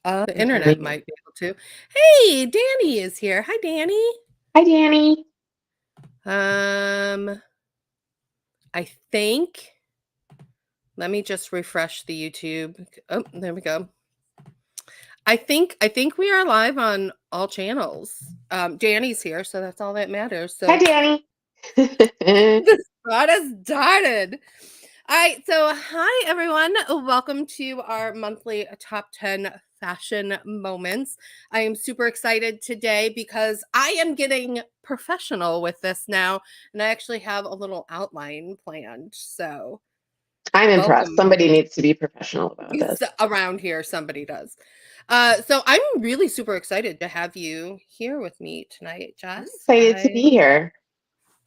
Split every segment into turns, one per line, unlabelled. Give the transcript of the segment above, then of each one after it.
The internet might be able to. Hey, Danny is here. Hi, Danny.
Hi, Danny.
I think, let me just refresh the YouTube. Oh, there we go. I think we are live on all channels. Danny's here, so that's all that matters. So
Hi, Danny.
this got us started. All right, so hi everyone. Welcome to our monthly top 10 fashion moments. I am super excited today because I am getting professional with this now, and I actually have a little outline planned. So
I'm impressed.
welcome.
Somebody needs to be professional about this.
Around here, somebody does. So I'm really super excited to have you here with me tonight, Jess.
I'm excited to be here.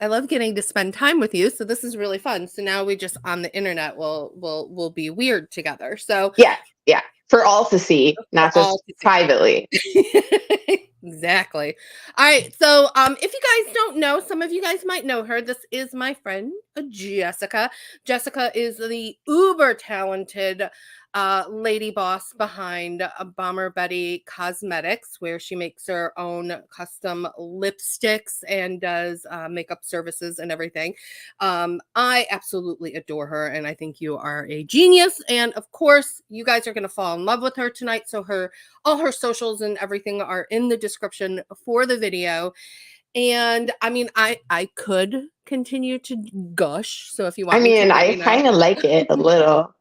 I love getting to spend time with you, so this is really fun. So now we just on the internet will be weird together. So
yeah, for all to see, not just privately.
Exactly. All right. So if you guys don't know, some of you guys might know her. This is my friend Jessica. Jessica is the uber talented lady boss behind Bomber Betty Cosmetics, where she makes her own custom lipsticks and does makeup services and everything. I absolutely adore her, and I think you are a genius. And of course, you guys are going to fall in love with her tonight. So all her socials and everything are in the description for the video. And I mean, I could continue to gush. So if you want me to,
I kind of like it a little.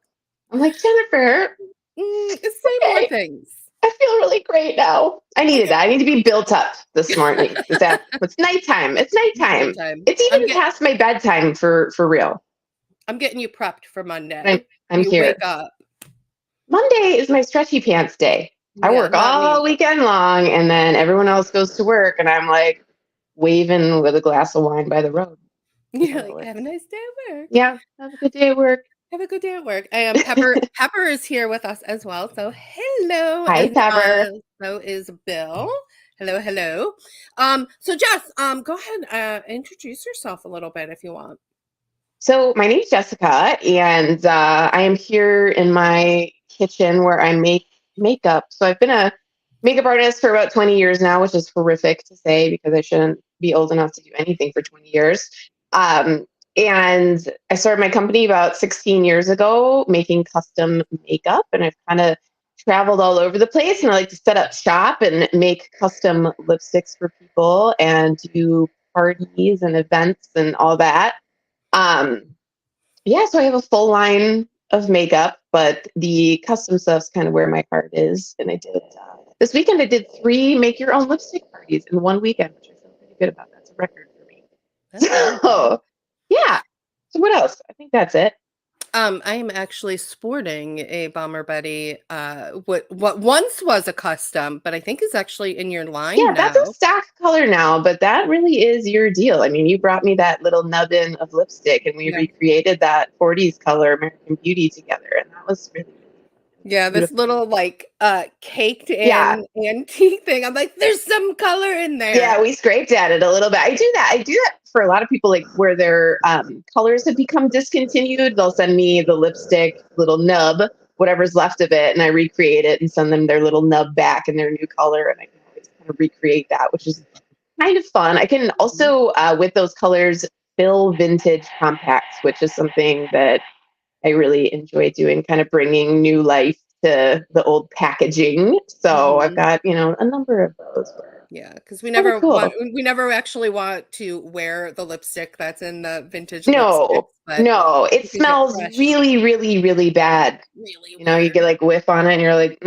I'm like, Jennifer,
say more things.
I feel really great now. I needed that. I need to be built up this morning. It's nighttime. It's nighttime. It's even past my bedtime for real.
I'm getting you prepped for Monday.
I'm here.
Wake up.
Monday is my stretchy pants day. I work all weekend long, and then everyone else goes to work, and I'm like waving with a glass of wine by the road.
Yeah, like, have a nice day at work.
Yeah, have a good day at work.
Have a good day at work. Pepper is here with us as well. So hello.
Hi, Pepper.
So is Bill. Hello. So Jess, go ahead, introduce yourself a little bit if you want.
So my name is Jessica, and I am here in my kitchen where I make makeup. So I've been a makeup artist for about 20 years now, which is horrific to say because I shouldn't be old enough to do anything for 20 years. And I started my company about 16 years ago making custom makeup, and I've kind of traveled all over the place, and I like to set up shop and make custom lipsticks for people and do parties and events and all that. So I have a full line of makeup, but the custom stuff's kind of where my heart is. And I did this weekend. I did 3 make your own lipstick parties in one weekend, which I feel pretty good about. That's a record for me. So what else? I think that's it.
I am actually sporting a Bomber Betty, what once was a custom, but I think is actually in your line now.
That's a stock color now, but that really is your deal. I mean, you brought me that little nubbin of lipstick, and we recreated that 40s color American Beauty together, and that was really
this little like caked in antique thing. I'm like, there's some color in there.
Yeah, we scraped at it a little bit. I do that for a lot of people, like where their colors have become discontinued. They'll send me the lipstick little nub, whatever's left of it, and I recreate it and send them their little nub back in their new color, and I can always kind of recreate that, which is kind of fun. I can also with those colors fill vintage compacts, which is something that I really enjoy doing, kind of bringing new life to the old packaging. So I've got, a number of those.
Yeah, because we never actually want to wear the lipstick that's in the vintage.
No, it smells really, really, really bad.
Really,
you get like whiff on it and you're like,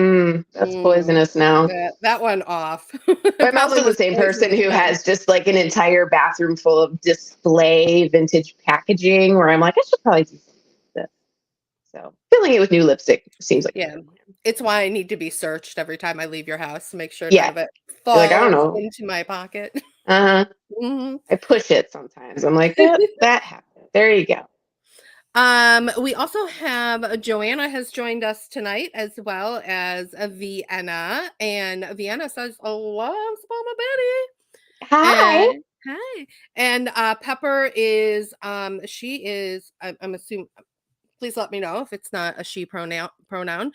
that's poisonous now.
That one off.
But I'm also the same person who has just like an entire bathroom full of display vintage packaging where I'm like, I should probably do something with this. So filling it with new lipstick seems like
it's why I need to be searched every time I leave your house to make sure none of it falls
like, I don't know,
into my pocket.
I push it sometimes. I'm like, that happened. There you go.
We also have Joanna has joined us tonight, as well as Vienna, and Vienna says, "Loves Mama Betty."
Hi.
Hi. And Pepper is, she is, I'm assuming, please let me know if it's not a she pronoun.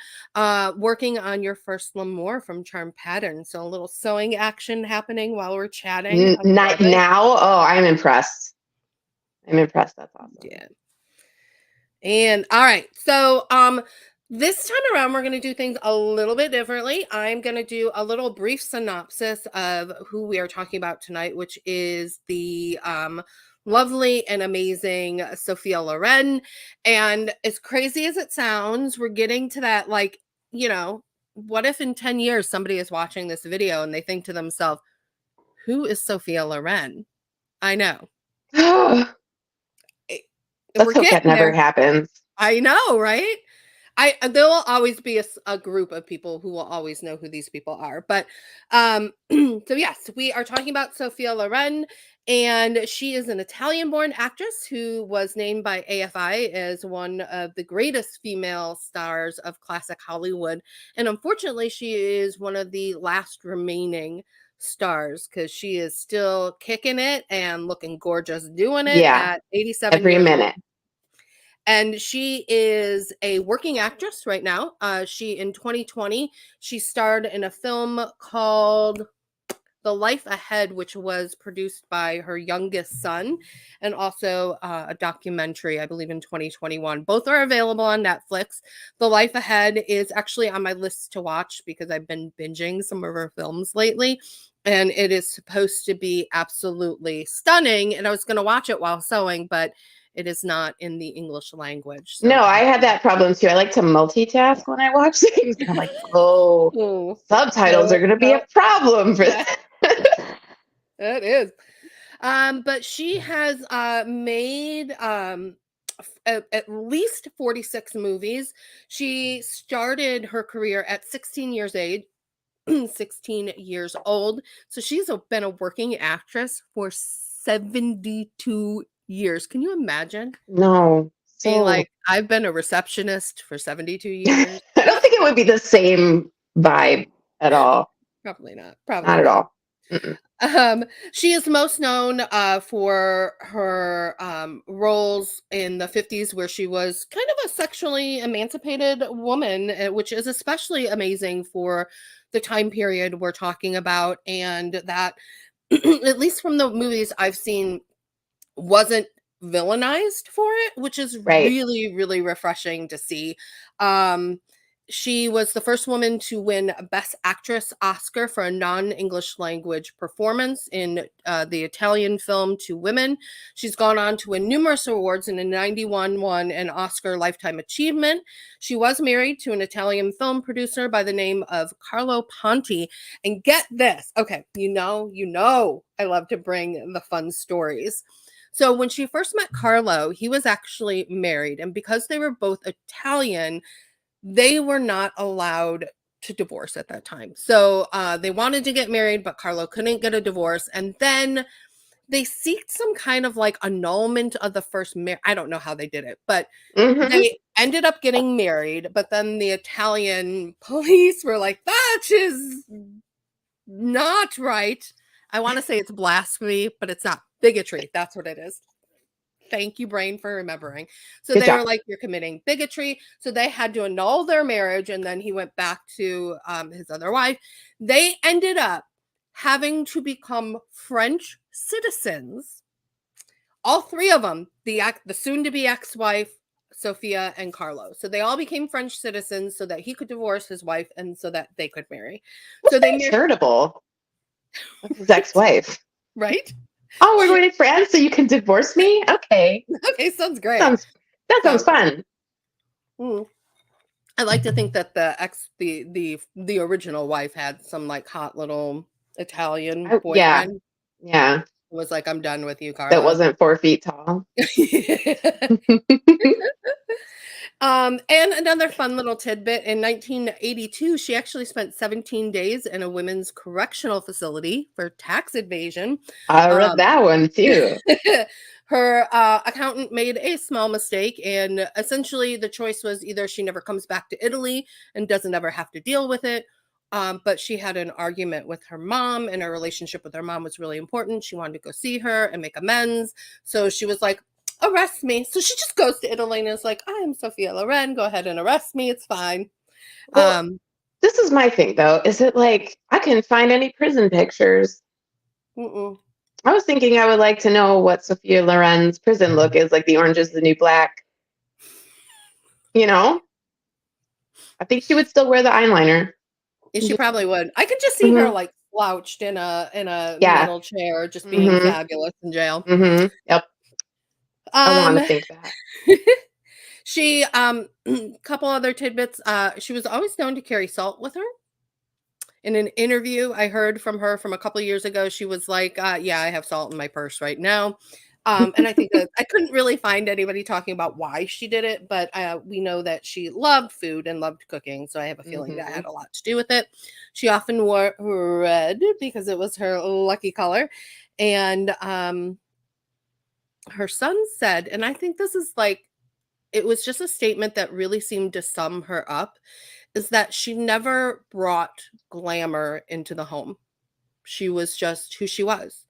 Working on your first glamour from Charm Pattern. So a little sewing action happening while we're chatting. I love it.
Now, oh, I'm impressed. That's awesome.
Yeah. And all right. So this time around we're going to do things a little bit differently. I'm going to do a little brief synopsis of who we are talking about tonight, which is the lovely and amazing Sophia Loren. And as crazy as it sounds, we're getting to that, like, what if in 10 years somebody is watching this video and they think to themselves, who is Sophia Loren? I know.
Let's
We're
hope that
getting
never
there.
happens.
I know, right? There will always be a group of people who will always know who these people are. But so yes, we are talking about Sophia Loren, and she is an Italian-born actress who was named by AFI as one of the greatest female stars of classic Hollywood. And unfortunately, she is one of the last remaining stars because she is still kicking it and looking gorgeous doing it
Yeah,
at 87
every
years old.
minute.
And she is a working actress right now. In 2020, she starred in a film called The Life Ahead, which was produced by her youngest son, and also a documentary, I believe, in 2021. Both are available on Netflix. The Life Ahead is actually on my list to watch because I've been binging some of her films lately. And it is supposed to be absolutely stunning. And I was going to watch it while sewing, but it is not in the English language. So
No,
I
I
have
have that problem too. I like to multitask when I watch things. And I'm like, oh,
to.
subtitles are
No,
going to be a
no.
problem for
Yeah,
that.
it is. But she has made at least 46 movies. She started her career at 16 years age. 16 years old. So she's been a working actress for 72 years. Can you imagine
No,
being
so
like, I've been a receptionist for 72
I
years?
don't think it would be the same vibe at all.
Probably not. Probably
Not at
not.
all. Mm-mm.
She is most known for her roles in the 50s, where she was kind of a sexually emancipated woman, which is especially amazing for the time period we're talking about. And that, at least from the movies I've seen, wasn't villainized for it, which is
Right.
really, really refreshing to see. Um, she was the first woman to win a Best Actress Oscar for a non-English language performance in the Italian film Two Women. She's gone on to win numerous awards, and in 91 won an Oscar Lifetime Achievement. She was married to an Italian film producer by the name of Carlo Ponti. And get this, okay, I love to bring the fun stories. So when she first met Carlo, he was actually married. And because they were both Italian, they were not allowed to divorce at that time. So they wanted to get married, but Carlo couldn't get a divorce. And then they seeked some kind of like annulment of the first marriage. I don't know how they did it, but
Mm-hmm.
they ended up getting married. But then the Italian police were like, that is not right. I want to say it's blasphemy, but it's not. Bigotry. That's what it is. Thank you, brain, for remembering. So
Good
they
job.
were like, you're committing bigotry. So they had to annul their marriage. And then he went back to his other wife. They ended up having to become French citizens. All three of them, the soon-to-be ex-wife, Sophia, and Carlo. So they all became French citizens so that he could divorce his wife and so that they could marry.
That's
So they
very
married,
charitable of his
right?
ex-wife.
Right?
Oh, we're going to France so you can divorce me? Okay.
Okay, sounds great.
Sounds that sounds
So,
fun.
I like to think that the original wife had some like hot little Italian
Yeah.
boyfriend
Yeah.
who was like, I'm done with you,
That
Carlo.
wasn't 4 feet tall.
And another fun little tidbit, in 1982, she actually spent 17 days in a women's correctional facility for tax evasion.
I read
Um,
that one too.
her accountant made a small mistake, and essentially the choice was either she never comes back to Italy and doesn't ever have to deal with it. But she had an argument with her mom, and her relationship with her mom was really important. She wanted to go see her and make amends. So she was like, arrest me. So she just goes to Italy and is like, I am Sophia Loren. Go ahead and arrest me. It's fine.
Well, this is my thing though. Is it like I couldn't find any prison pictures?
Mm-mm.
I was thinking I would like to know what Sophia Loren's prison look is, like the orange is the new black. You know, I think she would still wear the eyeliner.
Yeah, she probably would. I could just see her
Mm-hmm.
like slouched in a
Yeah.
metal chair, just being
Mm-hmm.
fabulous in jail.
Mm-hmm. Yep. I want
Um,
to think that.
she couple other tidbits. She was always known to carry salt with her. In an interview I heard from her from a couple of years ago, she was like, "Yeah, I have salt in my purse right now." And I think that I couldn't really find anybody talking about why she did it, but we know that she loved food and loved cooking, so I have a feeling that
Mm-hmm.
had a lot to do with it. She often wore red because it was her lucky color, and her son said, and I think this is like it was just a statement that really seemed to sum her up, is that she never brought glamour into the home. She was just who she was.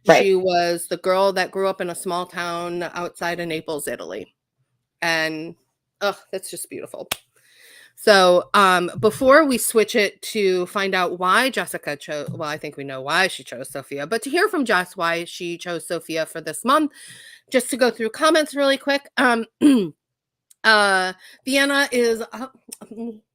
Right.
She was the girl that grew up in a small town outside of Naples, Italy. And oh, that's just beautiful. So, before we switch it to find out why Jessica chose, well, I think we know why she chose Sophia, but to hear from Jess why she chose Sophia for this month, just to go through comments really quick. Uh, Vienna is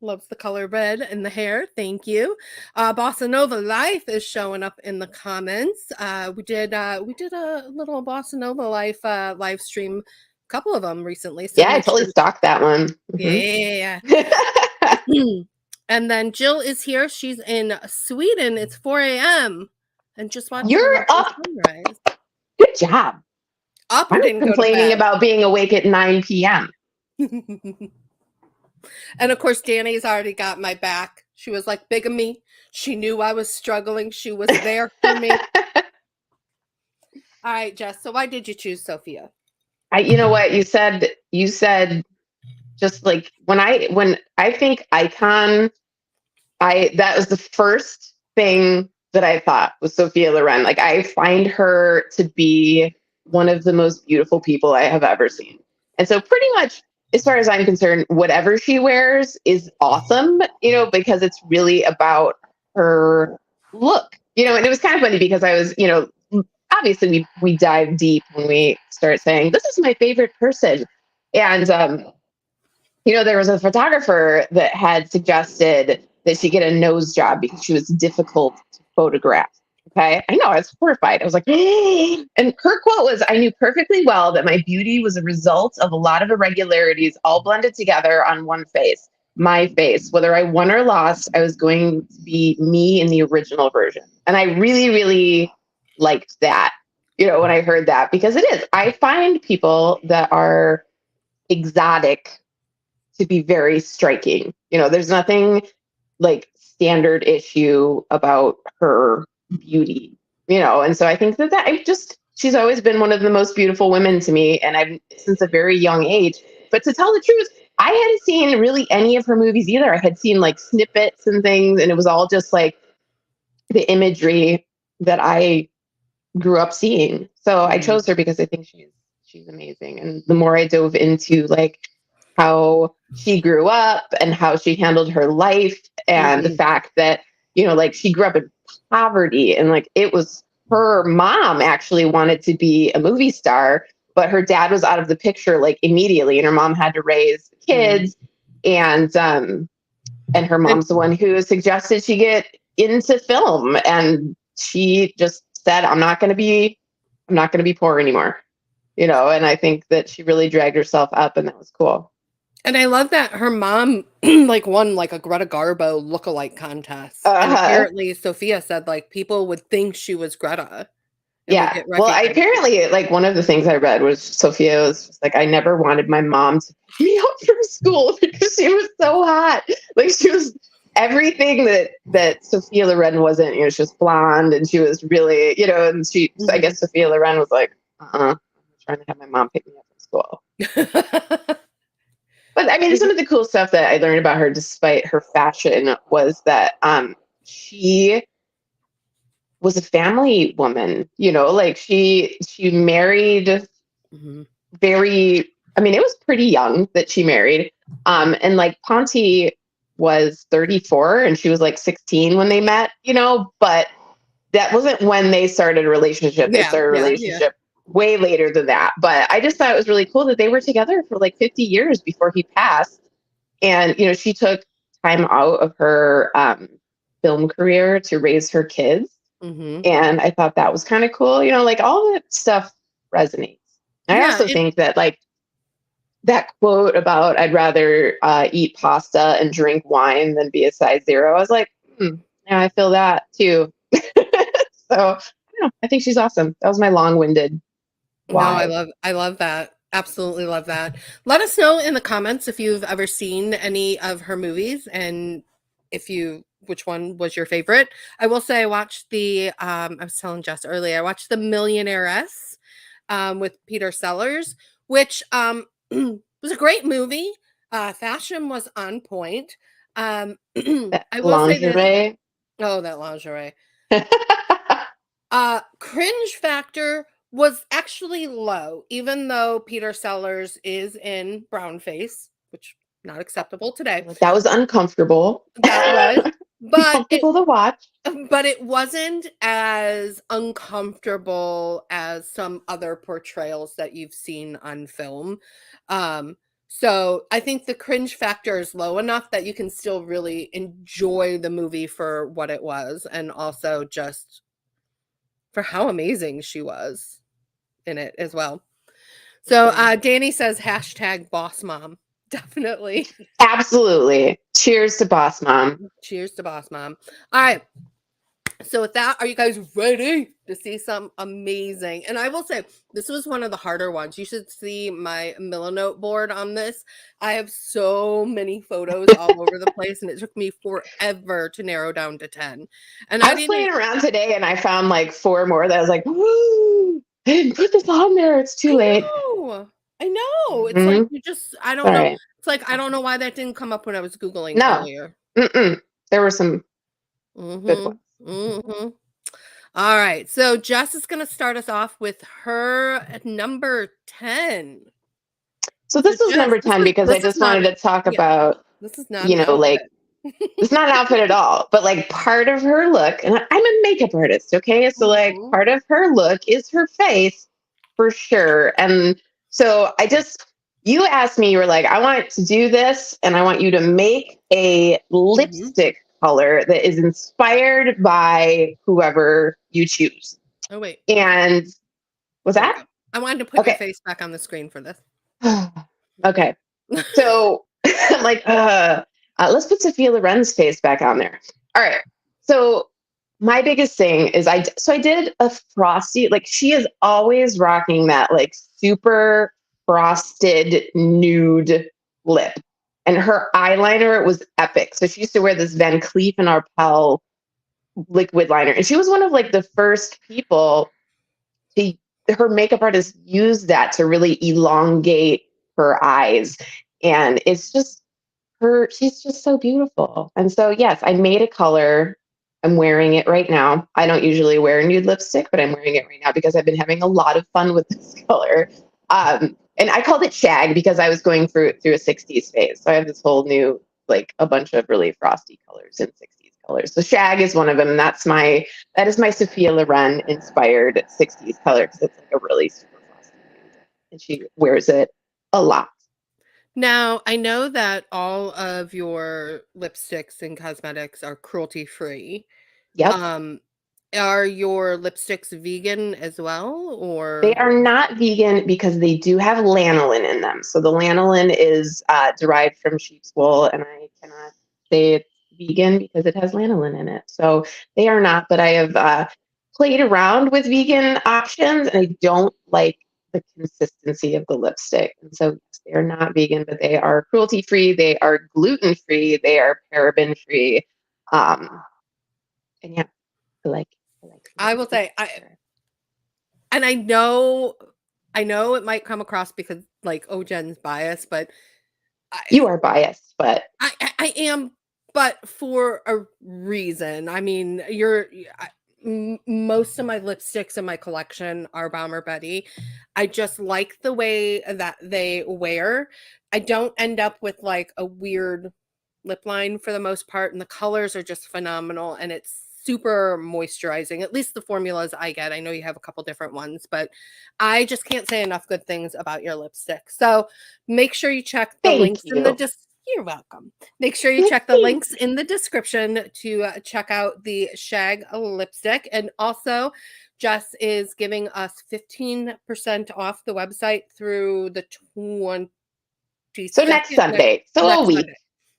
loves the color red and the hair. Thank you. Bossa Nova Life is showing up in the comments. We did a little Bossa Nova Life live stream, a couple of them recently. So
Yeah, I
make
totally
sure.
stalked that one.
Yeah.
Mm-hmm.
And then Jill is here. She's in Sweden. It's 4 a.m. and just watching a
You're
lovely
up.
sunrise.
Good job.
Up
I'm
or didn't go to
complaining
bed.
about being awake at 9 p.m.
And of course, Danny's already got my back. She was like big of me. She knew I was struggling. She was there for me. All right, Jess. So why did you choose Sophia?
You know what you said just like when I think icon, that was the first thing that I thought was Sophia Loren. Like I find her to be one of the most beautiful people I have ever seen. And so pretty much as far as I'm concerned, whatever she wears is awesome, because it's really about her look. And it was kind of funny because I was, obviously we dive deep when we start saying, this is my favorite person. And there was a photographer that had suggested that she get a nose job because she was difficult to photograph. Okay. I know, I was horrified. I was like, and her quote was, I knew perfectly well that my beauty was a result of a lot of irregularities all blended together on one face, my face. Whether I won or lost, I was going to be me in the original version. And I really, really liked that, when I heard that, because it is. I find people that are exotic to be very striking. There's nothing like standard issue about her beauty, and so I think that she's always been one of the most beautiful women to me, and I've since a very young age. But to tell the truth, I hadn't seen really any of her movies either. I had seen like snippets and things, and it was all just like the imagery that I grew up seeing. So I chose her because I think she's amazing. And the more I dove into like how she grew up and how she handled her life and the
Mm-hmm.
fact that, like she grew up in poverty and like it was her mom actually wanted to be a movie star, but her dad was out of the picture like immediately and her mom had to raise the
Mm-hmm.
kids and her
And
mom's the one who suggested she get into film and she just said, I'm not going to be poor anymore, and I think that she really dragged herself up and that was cool.
and I love that her mom like won like a Greta Garbo lookalike contest. And
Uh-huh.
apparently Sophia said like people would think she was Greta and would
Yeah.
get
Well, I
recognized.
apparently like one of the things I read was Sophia was just like, I never wanted my mom to pick me up from school because she was so hot. Like she was everything that Sophia Loren wasn't. She was blonde and she was really, and I
Mhm.
guess Sophia Loren was like, I'm trying to have my mom pick me up from school. But I mean, some of the cool stuff that I learned about her, despite her fashion, was that she was a family woman. Like she married
Mhm.
very, I mean, it was pretty young that she married. And like Ponte was 34 and she was like 16 when they met, but that wasn't when they started a relationship. They
Yeah,
started a
yeah, yeah.
relationship way later than that. But I just thought it was really cool that they were together for like 50 years before he passed. And, she took time out of her film career to raise her kids.
Hmm.
And I thought that was kind of cool. Like all that stuff resonates. I
Yeah,
also think that like that quote about I'd rather eat pasta and drink wine than be a size zero. I was like, yeah, I feel that too. So I think she's awesome. That was my long-winded
no,
why.
I love that. Absolutely love that. Let us know in the comments if you've ever seen any of her movies and which one was your favorite. I will say I watched I was telling Jess earlier, I watched The Millionairess with Peter Sellers, which was a great movie. Fashion was on point.
That
I will say this.
lingerie.
Oh, that lingerie. Cringe factor was actually low, even though Peter Sellers is in brown face, which not acceptable today.
Like that was uncomfortable.
That was, but
Uncomfortable to watch.
it wasn't as uncomfortable as some other portrayals that you've seen on film. Um, so I think the cringe factor is low enough that you can still really enjoy the movie for what it was, and also just for how amazing she was in it as well. So Danny says hashtag boss mom. Definitely.
Absolutely. Cheers to Boss Mom.
Cheers to boss mom. All right. So with that, are you guys ready to see some amazing? And I will say, this was one of the harder ones. You should see my Millinote board on this. I have so many photos all over the place, and it took me forever to narrow down to 10. And
I
I
was
didn't.
playing around today and I found like 4 more that I was like, woo, I didn't put this on there. It's too
I
late.
know. I know. It's like
Mm-hmm.
I don't
All
know.
right.
It's like I don't know why that didn't come up when I was Googling
No.
earlier.
Mm-mm. There were some good ones.
Mm-hmm. Mm-hmm. All right. So Jess is gonna start us off with her at number 10.
So
So
this was
Jess,
number 10 because I
this is
just
not
wanted to talk
yeah,
about,
this is not an
like
outfit.
it's not an outfit at all, but like part of her look, and I'm a makeup artist, okay? So like
Mhm.
part of her look is her face for sure. And so you asked me, you were like, I want to do this and I want you to make a
Mhm.
lipstick color that is inspired by whoever you choose.
Oh wait,
And was
there we
that?
go. I wanted to put your
Okay.
face back on the screen for this.
Okay. So I'm like, let's put Sophia Loren's face back on there. All right. So my biggest thing is I did a frosty, like she is always rocking that like super frosted nude lip. And her eyeliner was epic. So she used to wear this Van Cleef and Arpels liquid liner. And she was one of like the first people to her makeup artist used that to really elongate her eyes. And it's just she's just so beautiful. And so yes, I made a color. I'm wearing it right now. I don't usually wear nude lipstick, but I'm wearing it right now because I've been having a lot of fun with this color. And I called it shag because I was going through a 60s phase. So I have this whole new, like a bunch of really frosty colors in 60s colors. So shag is one of them. And that is my Sophia Loren inspired 60s color because it's like a really super frosty nude. And she wears it a lot.
Now, I know that all of your lipsticks and cosmetics are cruelty free.
Yep.
Um, are your lipsticks vegan as well,
They
or
are not vegan because they do have lanolin in them. So the lanolin is derived from sheep's wool, and I cannot say it's vegan because it has lanolin in it. So they are not, but I have played around with vegan options, and I don't like the consistency of the lipstick. And so yes, they are not vegan, but they are cruelty free, they are gluten free, they are paraben free. Um, and yeah, I like
I will
the
say
texture.
and I know it might come across because like oh Jen's biased, but
You
I
are biased, but
I am, but for a reason. I mean, most of my lipsticks in my collection are Balmer Betty. I just like the way that they wear. I don't end up with like a weird lip line for the most part, and the colors are just phenomenal, and it's super moisturizing. At least the formulas I get. I know you have a couple different ones, but I just can't say enough good things about your lipstick. So make sure you check the
Thank
links in the
you.
You're welcome. Make sure you check the links in the description to check out the Shag lipstick. And also, Jess is giving us 15% off the website through the 22nd.
So next Sunday. So a
Next
week.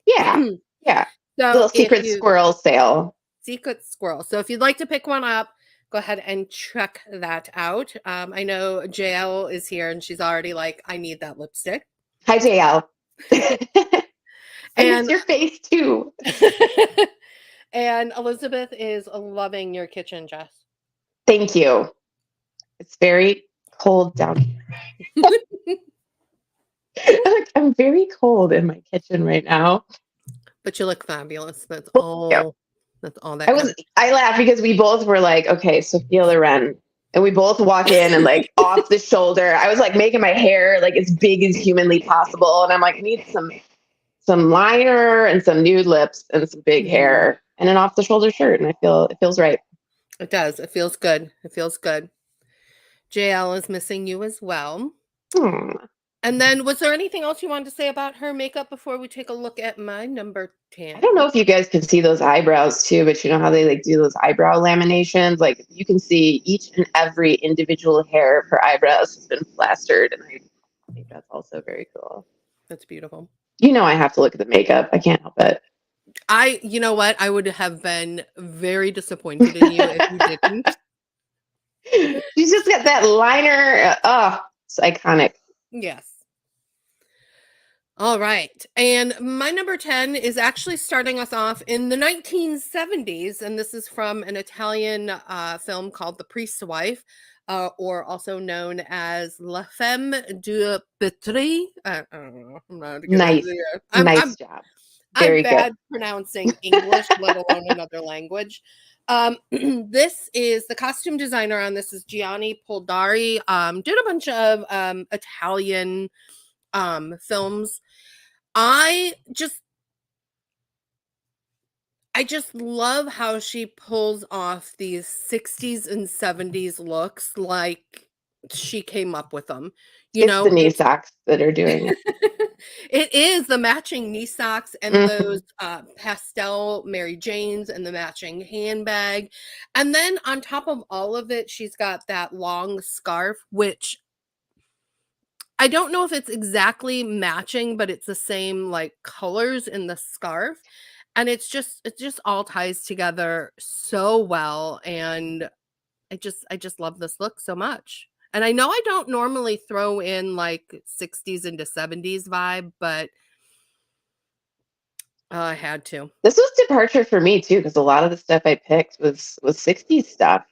Yeah.
Sunday.
Yeah.
So
Little
if
secret
you
squirrel sale.
secret squirrel. So if you'd like to pick one up, go ahead and check that out. I know JL is here and she's already like, I need that lipstick.
Hi, JL. I miss
And
your face too.
and Elizabeth is loving your kitchen, Jess.
Thank you. It's very cold down here. I'm very cold in my kitchen right now.
But you look fabulous. That's
Yeah.
all. That's all that counts.
I laugh because we both were like, okay, Sophia Loren. And we both walk in and like off the shoulder. I was like making my hair like as big as humanly possible. And I'm like, I need some liner and some nude lips and some big hair and an off the shoulder shirt. And it feels right.
It does. It feels good. It feels good. JL is missing you as well. And then was there anything else you wanted to say about her makeup before we take a look at my number 10?
I don't know if you guys can see those eyebrows too, but you know how they like do those eyebrow laminations? Like you can see each and every individual hair of her eyebrows has been plastered. And I think that's also very cool.
That's beautiful.
You know, I have to look at the makeup. I can't help it.
You know what? I would have been very disappointed in you if you didn't.
She's just got that liner. It's iconic.
Yes. All right. And my number 10 is actually starting us off in the 1970s. And this is from an Italian film called The Priest's Wife, or also known as La Femme du Pétri. I don't know. I'm not
Nice. Nice job. Very
I'm bad
good.
pronouncing English, let alone another language. This is the costume designer on this is Gianni Poldari. Did a bunch of Italian films. I just love how she pulls off these 60s and 70s looks like she came up with them.
It's the knee socks that are doing it.
It is the matching knee socks and those pastel Mary Janes and the matching handbag. And then on top of all of it, she's got that long scarf, which I don't know if it's exactly matching, but it's the same like colors in the scarf. And it just all ties together so well. And I just love this look so much. And I know I don't normally throw in like 60s into 70s vibe, but I had to.
This was departure for me too, because a lot of the stuff I picked was 60s stuff.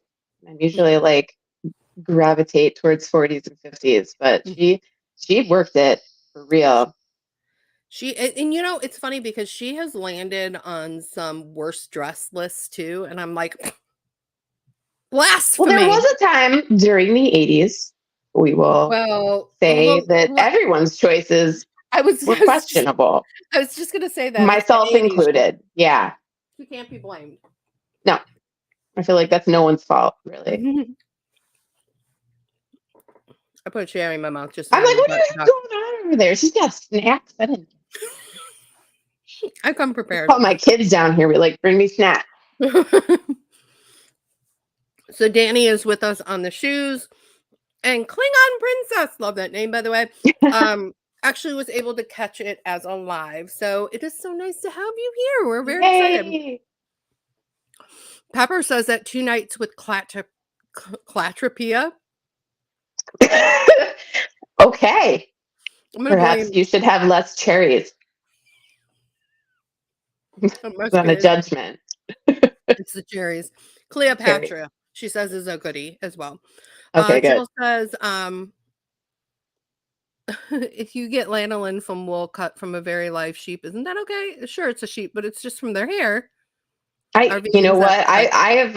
I'm usually like gravitate towards 40s and 50s, but she worked it for real.
And you know, it's funny because she has landed on some worst dress lists too, and I'm like, blasphemy.
Well, there was a time during the 80s, we will say that everyone's choices were questionable.
I was just going to say that.
Myself included. Yeah.
You can't be blamed.
No. I feel like that's no one's fault, really.
I put a cherry in my mouth just.
I'm like, what is going on over there? She's got snacks.
I come prepared.
Call my kids down here. We're like, bring me snacks.
So Danny is with us on the shoes, and Klingon Princess, love that name by the way. Actually was able to catch it as a live, so it is so nice to have you here. We're very excited. Pepper says that 2 nights with Clatropia.
Okay. Perhaps you should have less cherries. It's not a judgment.
It's the cherries. Cleopatra, she says, is a goodie as well.
Okay, good.
Jill says, if you get lanolin from wool cut from a very live sheep, isn't that okay? Sure, it's a sheep, but it's just from their hair.
You know what? I have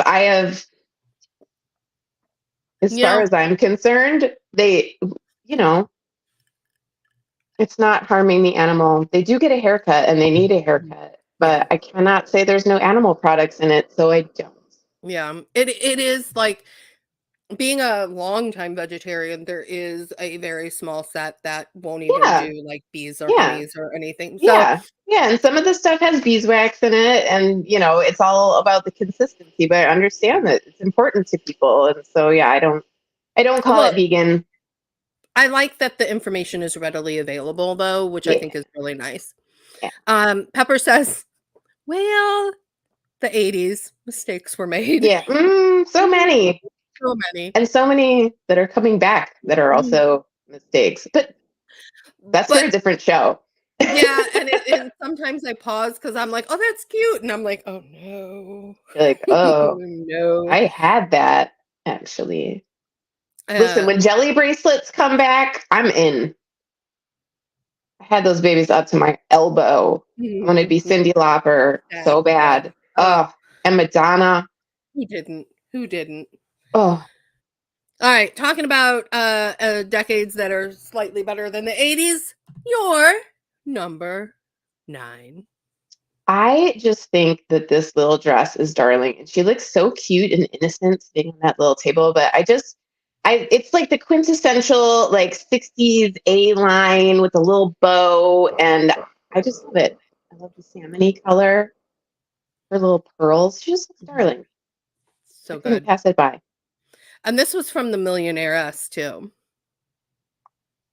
As far
Yeah.
as I'm concerned, they, you know, it's not harming the animal. They do get a haircut and they need a haircut,
Yeah.
but I cannot say there's no animal products in it, so I don't.
Yeah. It is like being a longtime vegetarian, there is a very small set that won't even
Yeah,
do like bees or
yeah,
honeys or anything. So,
yeah, yeah. And some of the stuff has beeswax in it, and it's all about the consistency. But I understand that it's important to people, and so yeah, I don't call
well,
it vegan.
I like that the information is readily available though, which I
Yeah,
think is really nice.
yeah,
Pepper says, well, the 80s mistakes were made.
yeah. So
Mm,
many,
so many.
and so many that are coming back that are
Mm.
also mistakes. But that's for
But
a different show.
yeah, and sometimes I pause because I'm like, oh, that's cute. And I'm like, oh no.
You're like, oh,
No.
I had that actually. Listen,
Uh,
when jelly bracelets come back, I'm in. I had those babies up to my elbow. I want to be Cyndi Lauper
sad,
so
sad.
bad. Oh, and Madonna.
Who didn't? Who didn't?
Oh,
All right, talking about decades that are slightly better than the 80s. Your number 9.
I just think that this little dress is darling, and she looks so cute and innocent sitting on that little table. But it's like the quintessential like '60s A line with a little bow, and I just love it. I love the salmony color, her little pearls. She just looks darling. I
So
couldn't
good.
pass it by.
And this was from the Millionairess too.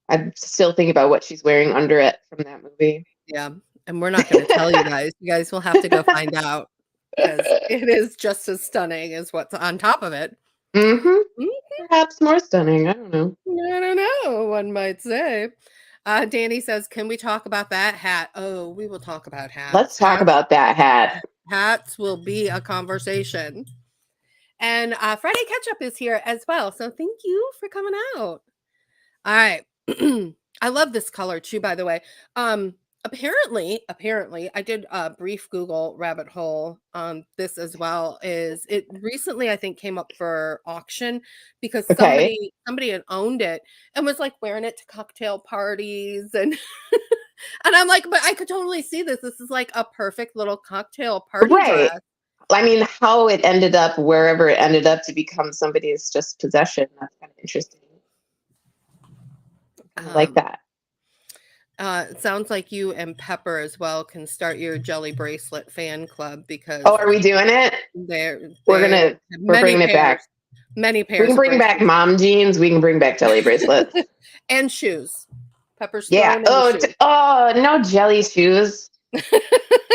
I'm still thinking about what she's wearing under it from that movie.
Yeah. And we're not going to tell you guys. You guys will have to go find out because it is just as stunning as what's on top of it.
Mm-hmm.
Mm,
Perhaps more stunning. I don't know.
I don't know, one might say. Danny says, "Can we talk about that hat?" Oh, we will talk about
Let's
hats.
talk about that hat.
Hats will be a conversation. And Friday Ketchup is here as well. So thank you for coming out. All right. I love this color too, by the way. Apparently, I did a brief Google rabbit hole on this as well. Is it recently I think came up for auction because
Okay.
somebody had owned it and was like wearing it to cocktail parties and and I'm like, but I could totally see this. This is like a perfect little cocktail party
Right.
dress.
I mean, how it ended up wherever it ended up to become somebody's just possession. That's kind of interesting. I like
Um,
that.
it sounds like you and Pepper as well can start your jelly bracelet fan club
Oh,
because
are we doing it? We're
they
gonna
have
we're bringing it back.
many
We
pairs
can
of
bring back
bracelets
mom jeans. We can bring back jelly bracelets.
and shoes. Pepper's
Yeah.
throwing in the shoes.
Oh, no jelly shoes.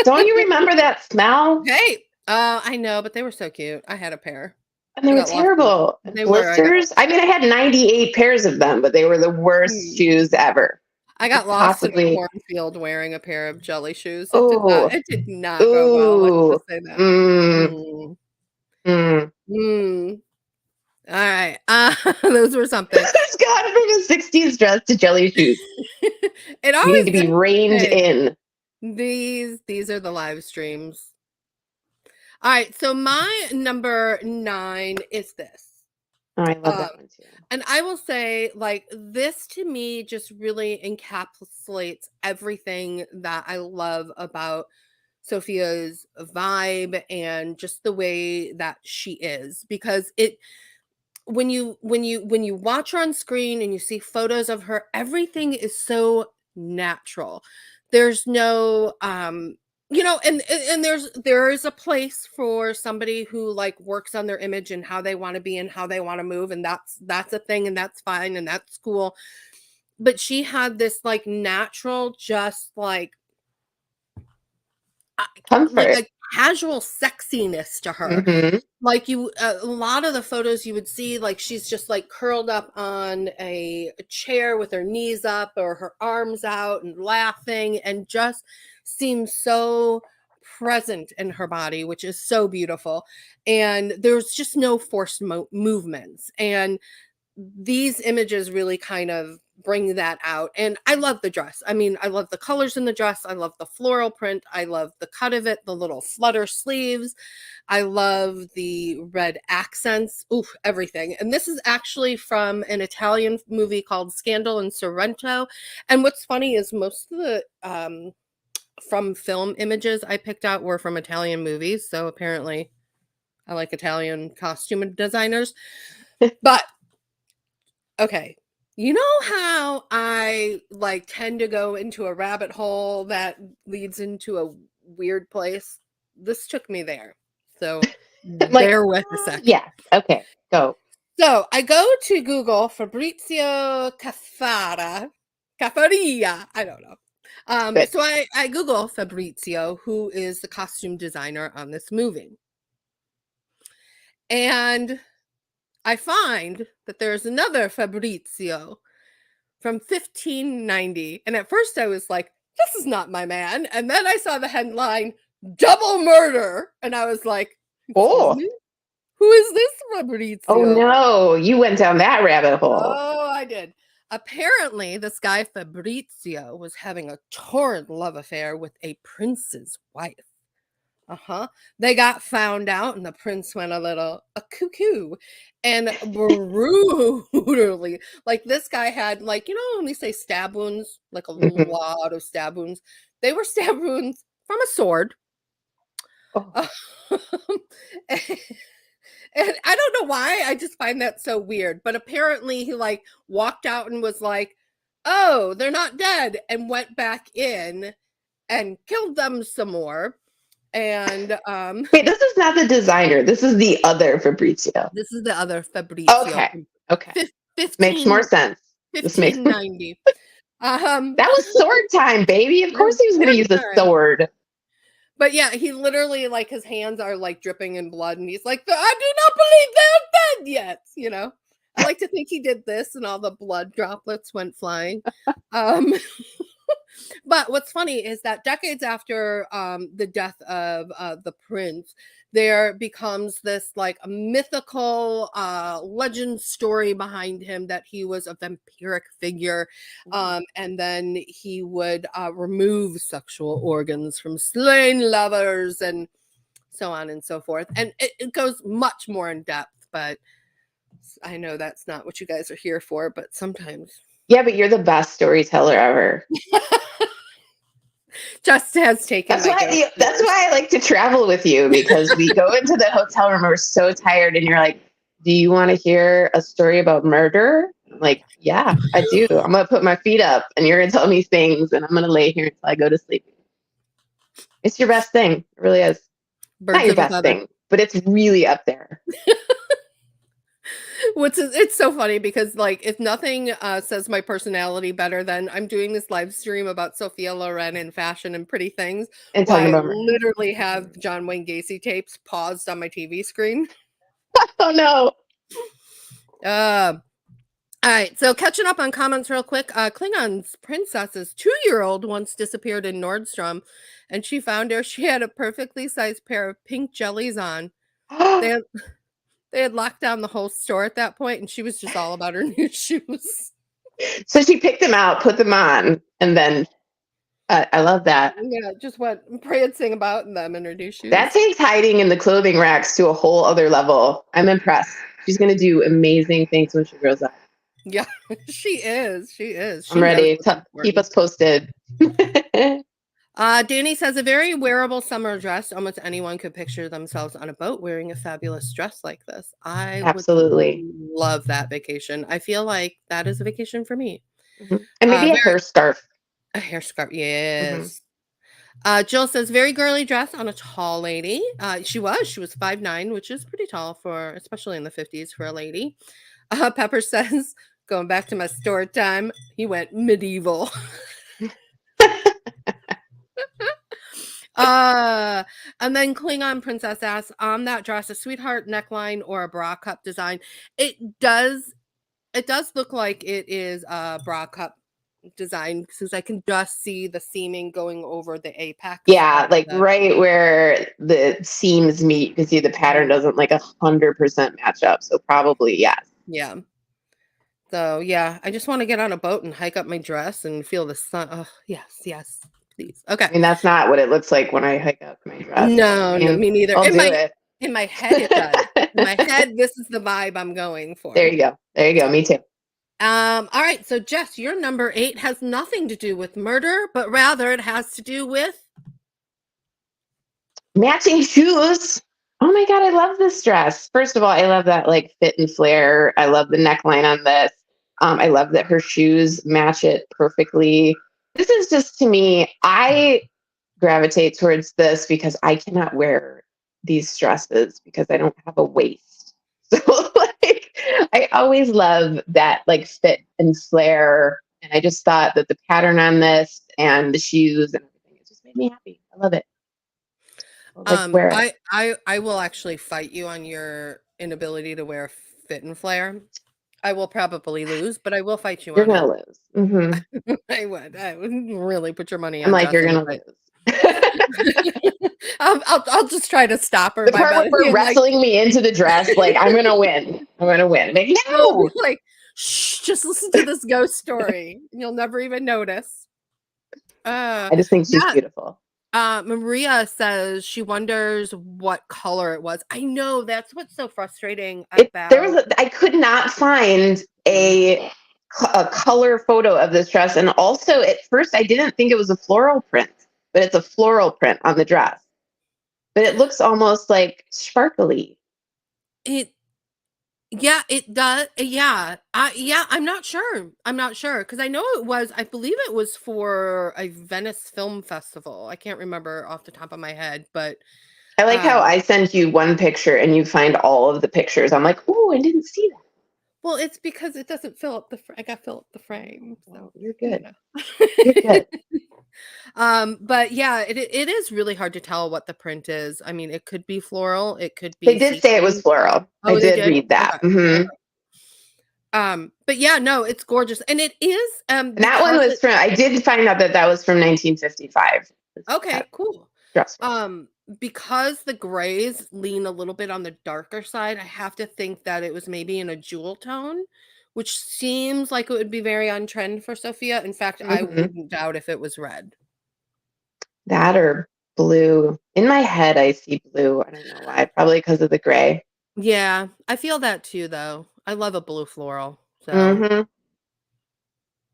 Don't you remember that smell?
Hey, I know, but they were so cute. I had a pair.
And they
I
were
got lost in them.
terrible. And
They were.
blisters. I mean, I had 98 pairs of them, but they were the worst
Hmm.
shoes ever.
I
You
got
could
lost in a
possibly.
cornfield wearing a pair of jelly shoes.
Oh,
It did not go well. Let's
ooh.
just say that.
Mm,
Mm.
mm.
Mm. All right. Those were something.
It's gone from a 60s dress to jelly shoes.
It
You need to
always
be reined
hey,
in.
these are the live streams. All right, so my number 9 is this.
Oh, I love
Um,
that one too.
and I will say, like, this to me just really encapsulates everything that I love about Sophia's vibe and just the way that she is because it when you watch her on screen and you see photos of her, everything is so natural. There's no and there is a place for somebody who like works on their image and how they want to be and how they want to move, and that's a thing and that's fine and that's cool. But she had this like natural, just like
Comfort.
a casual sexiness to her.
Mm-hmm.
Like a lot of the photos you would see, like she's just like curled up on a chair with her knees up or her arms out and laughing and just seems so present in her body, which is so beautiful. And there's just no forced movements. And these images really kind of bring that out. And I love the dress. I mean, I love the colors in the dress. I love the floral print. I love the cut of it, the little flutter sleeves. I love the red accents. Ooh, everything. And this is actually from an Italian movie called Scandal in Sorrento. And what's funny is most of the from film images I picked out were from Italian movies. So apparently I like Italian costume designers. But okay. You know how I like tend to go into a rabbit hole that leads into a weird place? This took me there. So
I'm like,
bear with a second.
yeah, okay, go.
So I go to Google Fabrizio Caffaria. I don't know.
Good.
So I Google Fabrizio, who is the costume designer on this movie. And I find that there's another Fabrizio from 1590. And at first I was like, this is not my man. And then I saw the headline, double murder. And I was like, excuse
Oh,
me? Who is this
oh
Fabrizio?
no, you went down that rabbit hole.
Oh, I did. Apparently, this guy Fabrizio was having a torrid love affair with a prince's wife. They got found out, and the prince went a cuckoo, and brutally, like this guy had, like, you know, when they say stab wounds, like a
Mhm.
lot of stab wounds. They were stab wounds from a sword.
Oh.
and, and I don't know why. I just find that so weird. But apparently, he like walked out and was like, "Oh, they're not dead," and went back in and killed them some more. And
Wait, this is not the designer. This is the other Fabrizio.
this is the other Fabrizio
Okay.
from
Okay. This makes more
15
sense. This makes that
1590. Um,
was sword time, baby. Of
it was
course he was going to
sword
use a
time.
sword.
But yeah, he literally, like, his hands are like dripping in blood, and he's like, I do not believe they're dead yet. You know, I like to think he did this, and all the blood droplets went flying. Um, But what's funny is that decades after the death of the prince, there becomes this like a mythical legend story behind him that he was a vampiric figure, and then he would remove sexual organs from slain lovers and so on and so forth. And it goes much more in depth, but I know that's not what you guys are here for, but sometimes
Yeah, but you're the best storyteller ever.
just has taken my ghost
That's
tours.
why I like to travel with you, because we go into the hotel room, we're so tired, and you're like, "Do you want to hear a story about murder?" I'm like, "Yeah, I do. I'm gonna put my feet up, and you're gonna tell me things, and I'm gonna lay here until I go to sleep." It's your best thing. It really is. Not
Birds
your
of a
best
feather.
thing, but it's really up there.
It's so funny because like if nothing says my personality better than I'm doing this live stream about Sophia Loren and fashion and pretty things,
And
while
talking
I
about murder.
literally have John Wayne Gacy tapes paused on my TV screen.
Oh no.
All right, so catching up on comments real quick. Klingon's princess's 2-year-old once disappeared in Nordstrom, and she found her. She had a perfectly sized pair of pink jellies on. They had, they had locked down the whole store at that point, and she was just all about her new shoes.
So she picked them out, put them on, and then I love that.
Yeah, just went prancing about in them in her new
That
shoes.
takes hiding in the clothing racks to a whole other level. I'm impressed. She's going to do amazing things when she grows up.
Yeah, she is. She is.
I'm
She knows
ready
what's
to keep
important.
us posted.
Danny says a very wearable summer dress. Almost anyone could picture themselves on a boat wearing a fabulous dress like this. I would
Absolutely.
love that vacation. I feel like that is a vacation for me.
Mhm. And maybe a
Very
hair scarf.
a hair scarf.
Hmm.
Yes. Jill says very girly dress on a tall lady. She was 5'9", which is pretty tall for, especially in the 50s for a lady. Pepper says, going back to my story time, he went medieval. And then Klingon Princess asks, on that dress, a sweetheart neckline or a bra cup design. It does look like it is a bra cup design because I can just see the seaming going over the apex
Yeah,
of
like
the.
right where the seams meet, you can see the pattern
Mhm.
doesn't like 100% match up. So probably yes.
Yeah. So, yeah, I just wanna get on a boat and hike up my dress and feel the sun. Oh, yes, yes, please. Okay.
I mean, that's not what it looks like when I hike up my dress, but I
No, no,
mean,
me neither.
I'll do it.
In my head, it does. In my head, this is the vibe I'm going
There
for.
you go. There you go. Me too.
All right, so Jess, your number 8 has nothing to do with murder, but rather it has to do with
Matching shoes. Oh my God, I love this dress. First of all, I love that like fit and flare. I love the neckline on this. I love that her shoes match it perfectly. This is just to me, I gravitate towards this because I cannot wear these dresses because I don't have a waist. So like I always love that like fit and flare. And I just thought that the pattern on this and the shoes and everything, it just made me happy. I love it. I'll like wear it.
I will actually fight you on your inability to wear fit and flare. I will probably lose, but I will fight you
You're
on it.
gonna lose. Hmm.
I would really put your money
I'm
on
like, you're
Justin,
gonna
but
lose.
I'll just try to stop her
The
by
part where we're
being like,
wrestling me into the dress, like I'm gonna win. I'm gonna win. Like,
we'll be
no.
like, shh, just listen to this ghost story, and you'll never even notice. Uh,
I just think she's
yeah.
beautiful.
Maria says she wonders what color it was. I know that's what's so frustrating
There was
about.
I could not find a color photo of this dress, and also at first I didn't think it was a floral print, but it's a floral print on the dress. But it looks almost like sparkly.
It Yeah, it does. Yeah, I'm not sure. I'm not sure because I know I believe it was for a Venice Film Festival. I can't remember off the top of my head, but
I like how
um,
I send you one picture and you find all of the pictures. I'm like, oh, I didn't see that.
well, it's because it doesn't fill up I got to fill up the frame, so
Well, you're
you
good. You're
know.
good.
But yeah, it is really hard to tell what the print is. I mean, it could be floral, it could
They
be
did say it was
sequin.
floral. I
Oh, they
did
did?
read that.
Okay.
Hmm.
Okay. But yeah, no, it's gorgeous. And it is
And that one
because
was
it
from, I did find out that that was from 1955.
okay,
That
cool.
dress was.
Because the grays lean a little bit on the darker side, I have to think that it was maybe in a jewel tone, which seems like it would be very on trend for Sophia. In fact, I
Hmm.
wouldn't doubt if it was red.
That or blue. In my head, I see blue. I don't know why. Probably because of the gray.
Yeah, I feel that too, though. I love a blue floral. So
Hmm.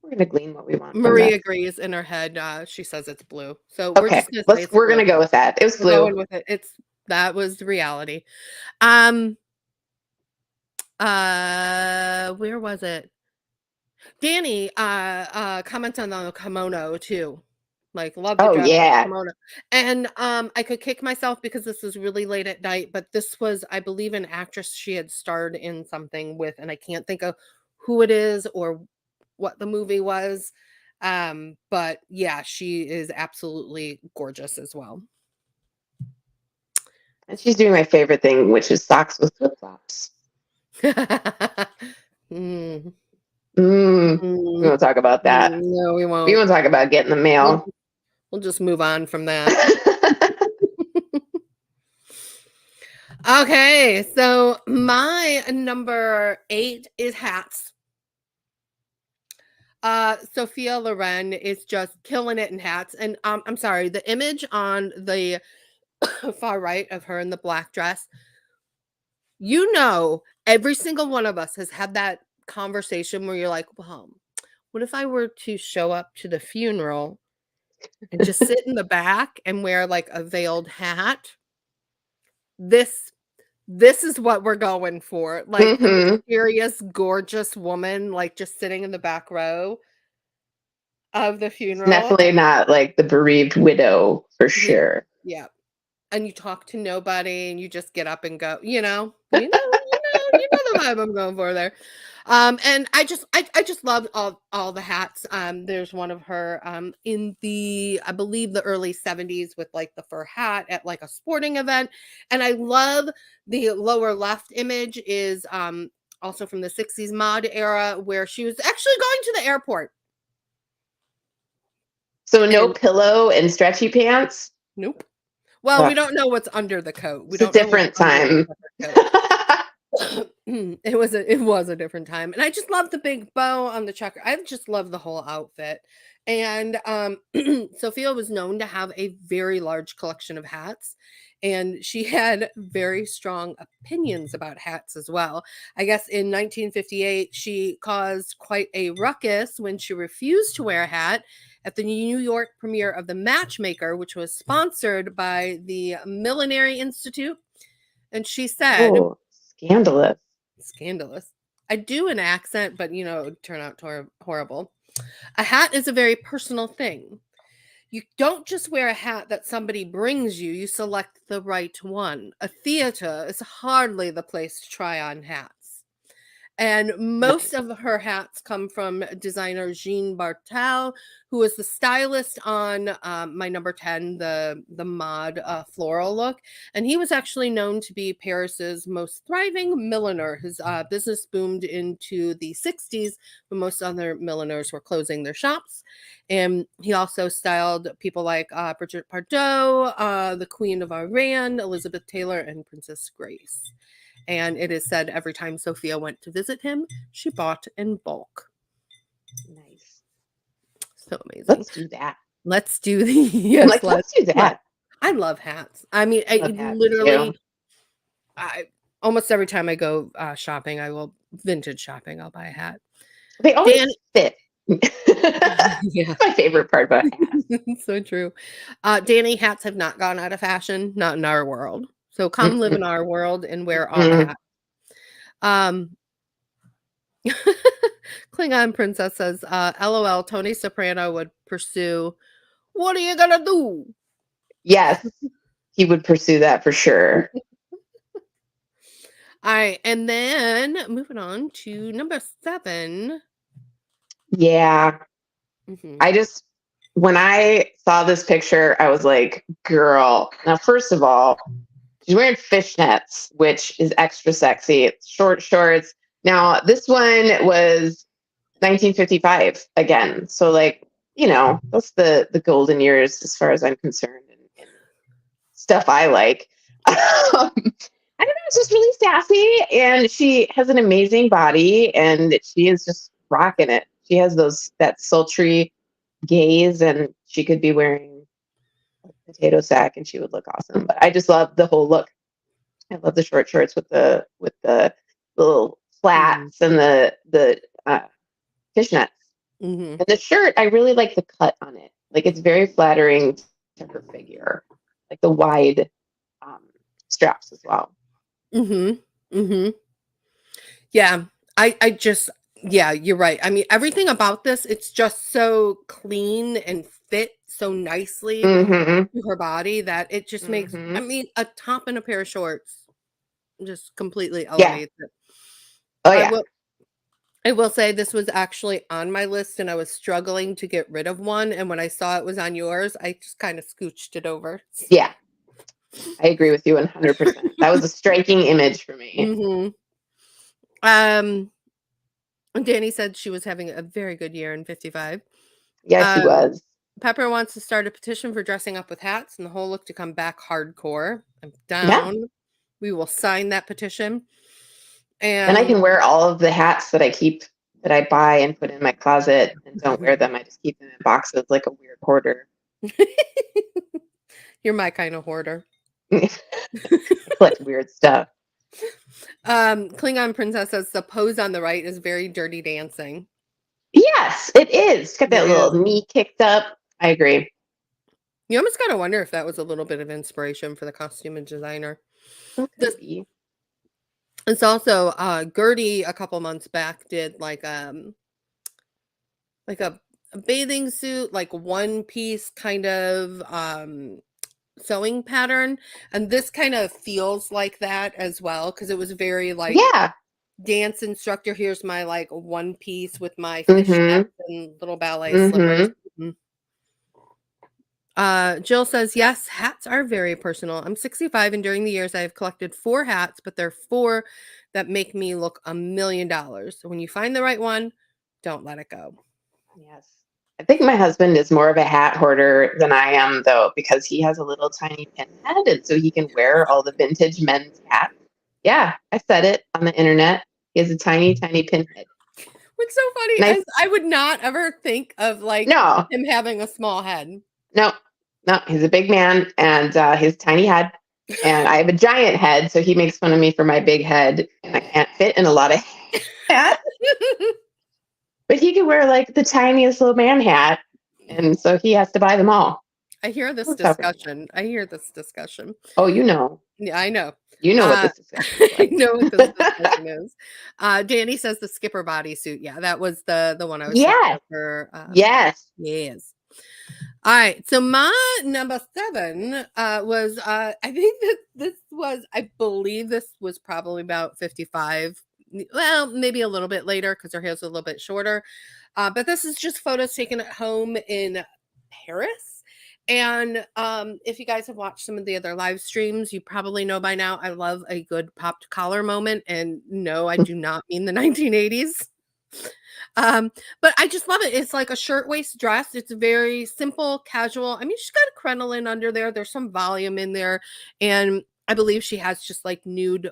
We're going to glean what we want from
Marie
this.
agrees in her head. She says it's blue. So we're
Okay.
just gonna say it's
We're going
blue.
to go with that. It was
We're
blue.
going with it. That was the reality. Um, where was it? Danny comments on the kimono too. Like love the
Oh,
dress, but the
yeah.
kimono. And I could kick myself because this was really late at night, but this was, I believe, an actress she had starred in something with, and I can't think of who it is or what the movie was. But yeah, she is absolutely gorgeous as well.
And she's doing my favorite thing, which is socks with flip flops.
Mm,
We
mm,
won't talk about that.
no, we
We
won't.
won't talk about getting the
We'll,
mail.
we'll just move on from that. Okay, so my number 8 is hats. Sophia Loren is just killing it in hats. And I'm sorry, the image on the far right of her in the black dress, every single one of us has had that conversation where you're like, well, what if I were to show up to the funeral and just sit in the back and wear like a veiled hat? This This is what we're going for, like, the
Hmm.
mysterious, gorgeous woman, like, just sitting in the back row of the funeral.
Definitely not like the bereaved widow for
Yeah,
sure.
yeah, and you talk to nobody, and you just get up and go, you know the vibe I'm going for there. And I just love all the hats. There's one of her, in the I believe the early '70s with, like, the fur hat at, like, a sporting event, and I love the lower left image is, also from the '60s mod era where she was actually going to the airport,
So no
and
pillow and stretchy pants.
nope. Well, we
Ugh,
don't know what's under the coat. We
it's a
don't know what's
different
underneath
time.
of her coat. it was a different time, and I just love the big bow on the checker. I just love the whole outfit. And Sophia was known to have a very large collection of hats, and she had very strong opinions about hats as well. I guess in 1958 she caused quite a ruckus when she refused to wear a hat at the New York premiere of The Matchmaker, which was sponsored by the Millinery Institute. And she said,
Oh, scandalous.
scandalous. I do an accent, but it would turn out horrible. A hat is a very personal thing. You don't just wear a hat that somebody brings you, you select the right one. A theater is hardly the place to try on hats. And most
Nice.
of her hats come from designer Jean Bartel, who was the stylist on my number 10, the mod floral look. And he was actually known to be Paris's most thriving milliner. His business boomed into the 60s when most other milliners were closing their shops. And he also styled people like Bridget Bardot, the Queen of Iran, Elizabeth Taylor, and Princess Grace. And it is said every time Sophia went to visit him, she bought in bulk.
Nice.
So amazing.
Let's do that.
Let's do the yes.
Like, let's do that.
I love hats. I mean,
I love hats
literally,
too.
almost every time I go shopping, vintage shopping, I'll buy a hat.
They always fit.
Yeah.
That's my favorite part about hats.
So true. Danny, hats have not gone out of fashion, not in our world. So come live in our world and wear all the hats. Klingon Princess says, LOL, Tony Soprano would pursue, what are you gonna do?
Yes, he would pursue that for sure.
All right, and then moving on to number 7.
Yeah. When I saw this picture, I was like, girl. Now, first of all, she's wearing fishnets, which is extra sexy. It's short shorts. Now, this one was 1955 again. So, like, that's the golden years as far as I'm concerned, and stuff I like. I don't know. It's just really sassy, and she has an amazing body, and she is just rocking it. She has that sultry gaze, and she could be wearing a potato sack, and she would look awesome. But I just love the whole look. I love the short shorts with the little flats and the fishnets. And the shirt, I really like the cut on it. Like, it's very flattering to her figure, like the wide straps as well.
Yeah, yeah, you're right. I mean, everything about this, it's just so clean and fit so nicely to her body that it just makes, I mean, a top and a pair of shorts just completely elevates it.
Oh, yeah.
I will say this was actually on my list and I was struggling to get rid of one. And when I saw it was on yours, I just kind of scooched it over.
Yeah. I agree with you 100%. That was a striking image for me.
Danny said she was having a very good year in 55.
Yes, she was.
Pepper wants to start a petition for dressing up with hats and the whole look to come back hardcore. I'm down. Yeah. We will sign that petition.
And I can wear all of the hats that I buy and put in my closet and don't wear them. I just keep them in boxes like a weird hoarder.
You're my kind of hoarder.
I collect weird stuff.
Klingon Princess says the pose on the right is very Dirty Dancing.
Yes, it is. It's got that little knee kicked up. I agree.
You almost gotta wonder if that was a little bit of inspiration for the costume and designer. It's also Gertie a couple months back did like a bathing suit, like one piece kind of sewing pattern, and this kind of feels like that as well because it was very like dance instructor. Here's my like one piece with my fishnets and little ballet slippers. Jill says, yes, hats are very personal. I'm 65 and during the years I have collected 4 hats, but they're 4 that make me look $1 million. So when you find the right one, don't let it go.
Yes. I think my husband is more of a hat hoarder than I am, though, because he has a little tiny pinhead, and so he can wear all the vintage men's hats. Yeah, I said it on the internet. He has a tiny, tiny pinhead.
What's so funny
And
is I would not ever think of like
no,
him having a small head.
no, no, he's a big man and his tiny head. And I have a giant head, so he makes fun of me for my big head, and I can't fit in a lot of hats. But he could wear like the tiniest little man hat, and so he has to buy them all.
I hear this
Works out for him.
discussion. I hear this discussion.
Oh, you know.
Yeah, I know.
You know what this discussion is
I
like.
know what this discussion is. Danny says the skipper bodysuit. Yeah, that was the one I was thinking
Yes.
of for.
Yes.
Yes. All right. So my number 7 was I think that this was, I believe this was probably about 55. Well, maybe a little bit later because her hair's a little bit shorter. But this is just photos taken at home in Paris. And if you guys have watched some of the other live streams, you probably know by now I love a good popped collar moment. And no, I do not mean the 1980s. But I just love it. It's like a shirtwaist dress. It's very simple, casual. I mean, she's got a crinoline under there. There's some volume in there. And I believe she has just like nude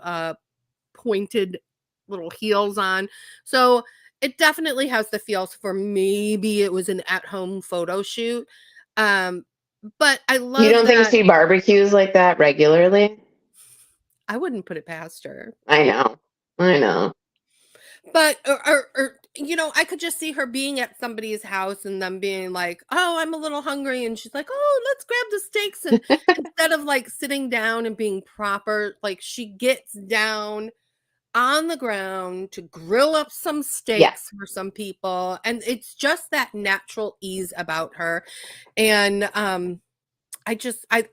pointed little heels on. So it definitely has the feels for maybe it was an at-home photo shoot. But I
You
love
don't think
that.
she barbecues like that regularly?
I wouldn't put it past her.
I know. I know.
But or I could just see her being at somebody's house and them being like, "Oh, I'm a little hungry," and she's like, "Oh, let's grab the steaks." And instead of like sitting down and being proper, like she gets down on the ground to grill up some
Yeah.
steaks for some people, and it's just that natural ease about her. And I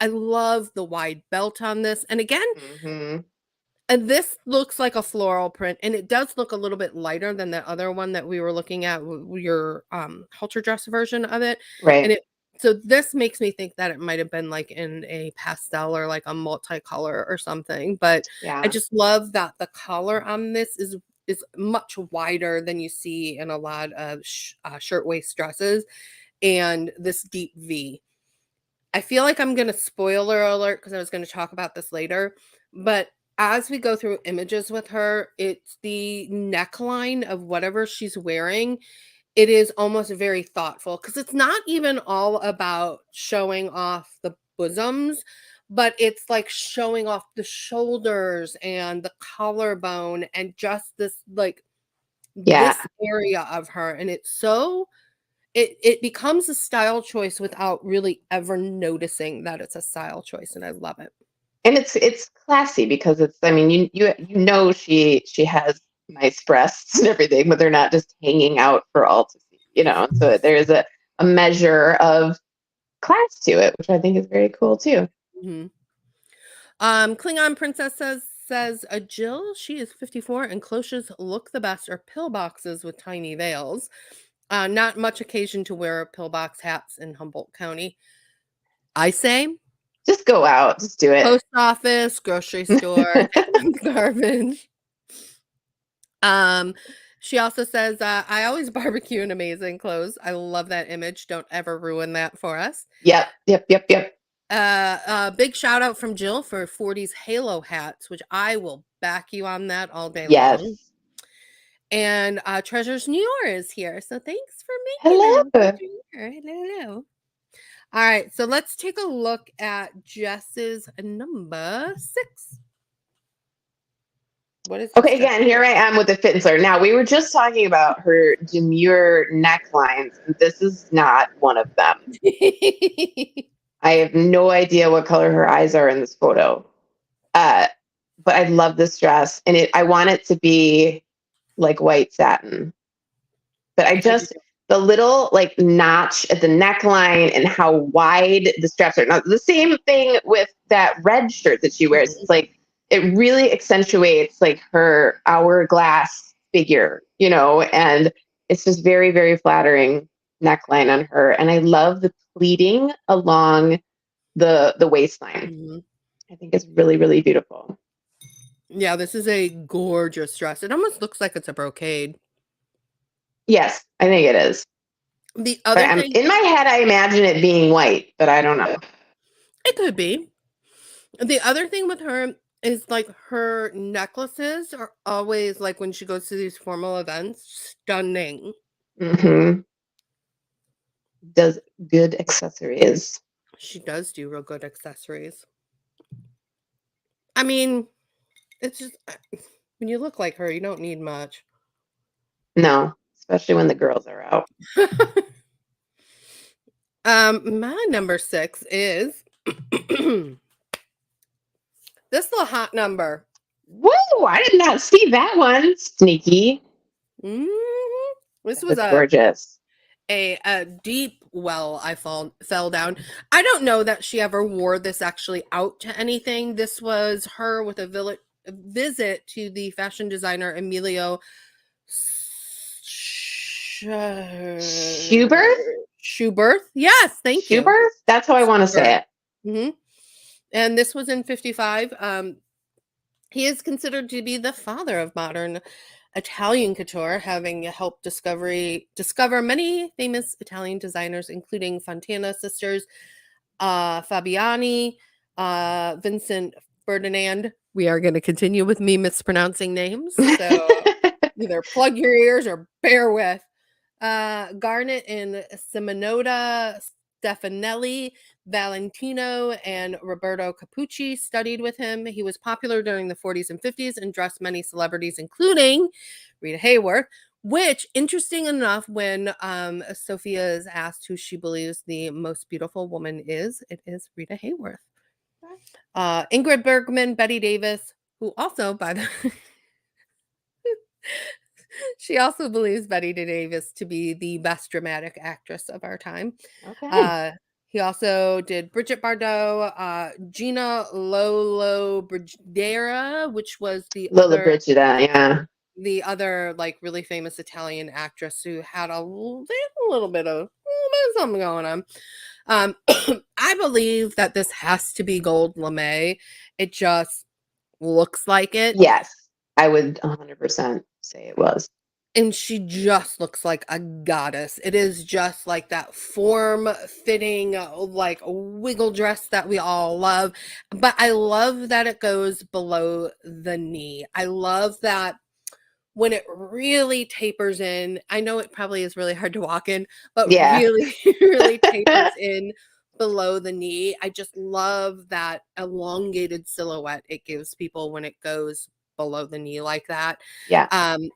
love the wide belt on this. And again,
Hmm.
and this looks like a floral print, and it does look a little bit lighter than the other one that we were looking at, your halter dress version of it. And
Right.
so this makes me think that it might have been like in a pastel or like a multicolor or something. But I
Yeah.
just love that the collar on this is much wider than you see in a lot of shirtwaist dresses, and this deep V. I feel like I'm going to spoiler alert because I was going to talk about this later, but as we go through images with her, it's the neckline of whatever she's wearing. It is almost very thoughtful because it's not even all about showing off the bosoms, but it's like showing off the shoulders and the collarbone and just this like
Yeah.
this area of her. And it's so it becomes a style choice without really ever noticing that it's a style choice, and I love it.
And it's classy because it's, I mean, you know she has nice breasts and everything, but they're not just hanging out for all to see, And so there's a measure of class to it, which I think is very cool too.
Mhm. Klingon Princess says Jill, she is 54 and cloches look the best are pillboxes with tiny veils. Not much occasion to wear pillbox hats in Humboldt County. I say
Just go out, just do it.
post office, grocery store, garbage. She also says, I always barbecue in amazing clothes. I love that image. Don't ever ruin that for us.
Yep, yep, yep, yep.
Big shout out from Jill for 40s Halo hats, which I will back you on that all day
Yes.
long. And Treasures New York is here. So thanks for making
Hello.
it. Hello. All right, so let's take a look at Jess's number 6. What is
Okay, again, here I am with the fit and slur. Now, we were just talking about her demure necklines, and this is not one of them. I have no idea what color her eyes are in this photo. But I love this dress, and I want it to be like white satin. But the little like notch at the neckline and how wide the straps are. Now, the same thing with that red shirt that she wears. It's like, it really accentuates like her hourglass figure, and it's just very, very flattering neckline on her. And I love the pleating along the waistline.
Mm-hmm.
I think it's really, really beautiful.
Yeah, this is a gorgeous dress. It almost looks like it's a brocade.
Yes, I think it is.
The other thing,
in my head, I imagine it being white, but I don't know.
It could be. The other thing with her is like her necklaces are always like when she goes to these formal events, stunning.
Mm-hmm. Does good accessories.
She does do real good accessories. I mean, it's just when you look like her, you don't need much.
No, especially when the girls are out.
My number 6 is this little hot number.
Whoa, I did not see that one. Sneaky.
Mhm. This
That
was
looks gorgeous.
a deep well I fell down. I don't know that she ever wore this actually out to anything. This was her with a visit to the fashion designer Emilio
Schubert?
Schubert. Yes, thank you.
Schubert? That's how I want to say
Schubert.
it.
hmm And this was in 55. He is considered to be the father of modern Italian couture, having helped discover many famous Italian designers, including Fontana sisters, Fabiani, Vincent Ferdinand. We are going to continue with me mispronouncing names, so either plug your ears or bear with. Garnet and Simonota Stefanelli, Valentino, and Roberto Capucci studied with him. He was popular during the 40s and 50s and dressed many celebrities, including Rita Hayworth. Which, interesting enough, when Sophia is asked who she believes the most beautiful woman is, it is Rita Hayworth. Ingrid Bergman, Betty Davis, who also, by the she also believes Betty Davis to be the best dramatic actress of our time.
Okay.
Uh, he also did Bridget Bardot, Gina Lolo Brigida, which was
Lola Brigida, yeah.
the other like really famous Italian actress who had a little bit of something going on. I believe that this has to be gold lame. It just looks like it.
Yes, I would 100% say it was.
And she just looks like a goddess. It is just like that form-fitting, like wiggle dress that we all love. But I love that it goes below the knee. I love that when it really tapers in. I know it probably is really hard to walk in, but
Yeah.
really, really tapers in below the knee. I just love that elongated silhouette it gives people when it goes below the knee like that.
Yeah.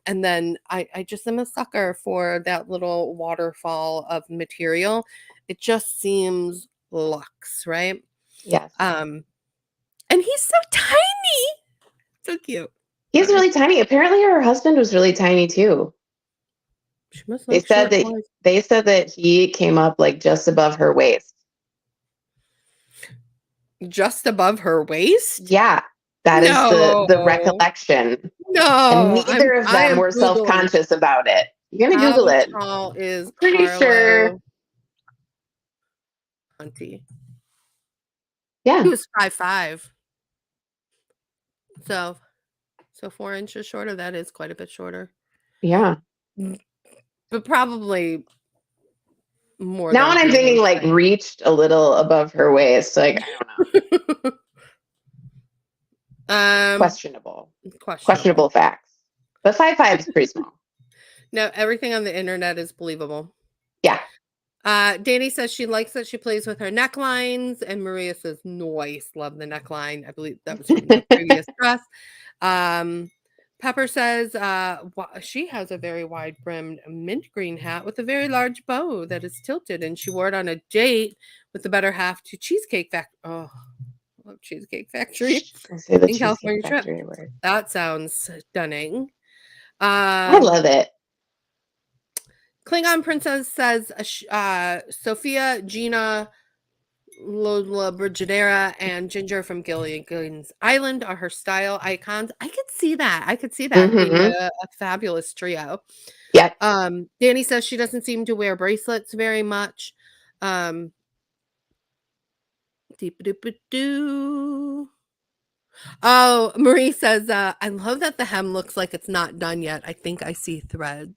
And then I just am a sucker for that little waterfall of material. It just seems luxe, right?
Yes.
And he's so tiny. So cute.
He's
Sorry.
really tiny. Apparently her husband was really tiny too.
She must
They
like
said
short
that
boys.
they said that he came up like just above her waist.
Just above her waist?
Yeah. That is the
No.
recollection. And
No.
neither of
I
them
am
were
Googling.
self-conscious about it. You're gonna
How
Google it.
tall is
I'm pretty sure.
Carlo Conti? He
Yeah.
was 5'5". So 4 inches shorter. That is quite a bit shorter.
Yeah.
But probably more
Now
than
when I'm thinking
human
like
height.
reached a little above her waist, like I don't know. Questionable.
Questionable.
Questionable facts. But 5'5" is pretty small.
No, everything on the internet is believable.
Yeah.
Danny says she likes that she plays with her necklines, and Maria says, "Nice, love the neckline." I believe that was from the previous dress. Pepper says she has a very wide-brimmed mint green hat with a very large bow that is tilted, and she wore it on a date with the better half to Cheesecake Factory. Oh, I love Cheesecake Factory
I'll say the
in
Cheesecake
California trip.
Factory word.
That sounds stunning.
I love it.
Klingon Princess says Sophia, Gina, Lola Brigidera, and Ginger from Gilligan's Island are her style icons. I could see that. I could see that being
Mm-hmm.
a fabulous trio.
Yep.
Danny says she doesn't seem to wear bracelets very much. Oh, Marie says, I love that the hem looks like it's not done yet. I think I see threads.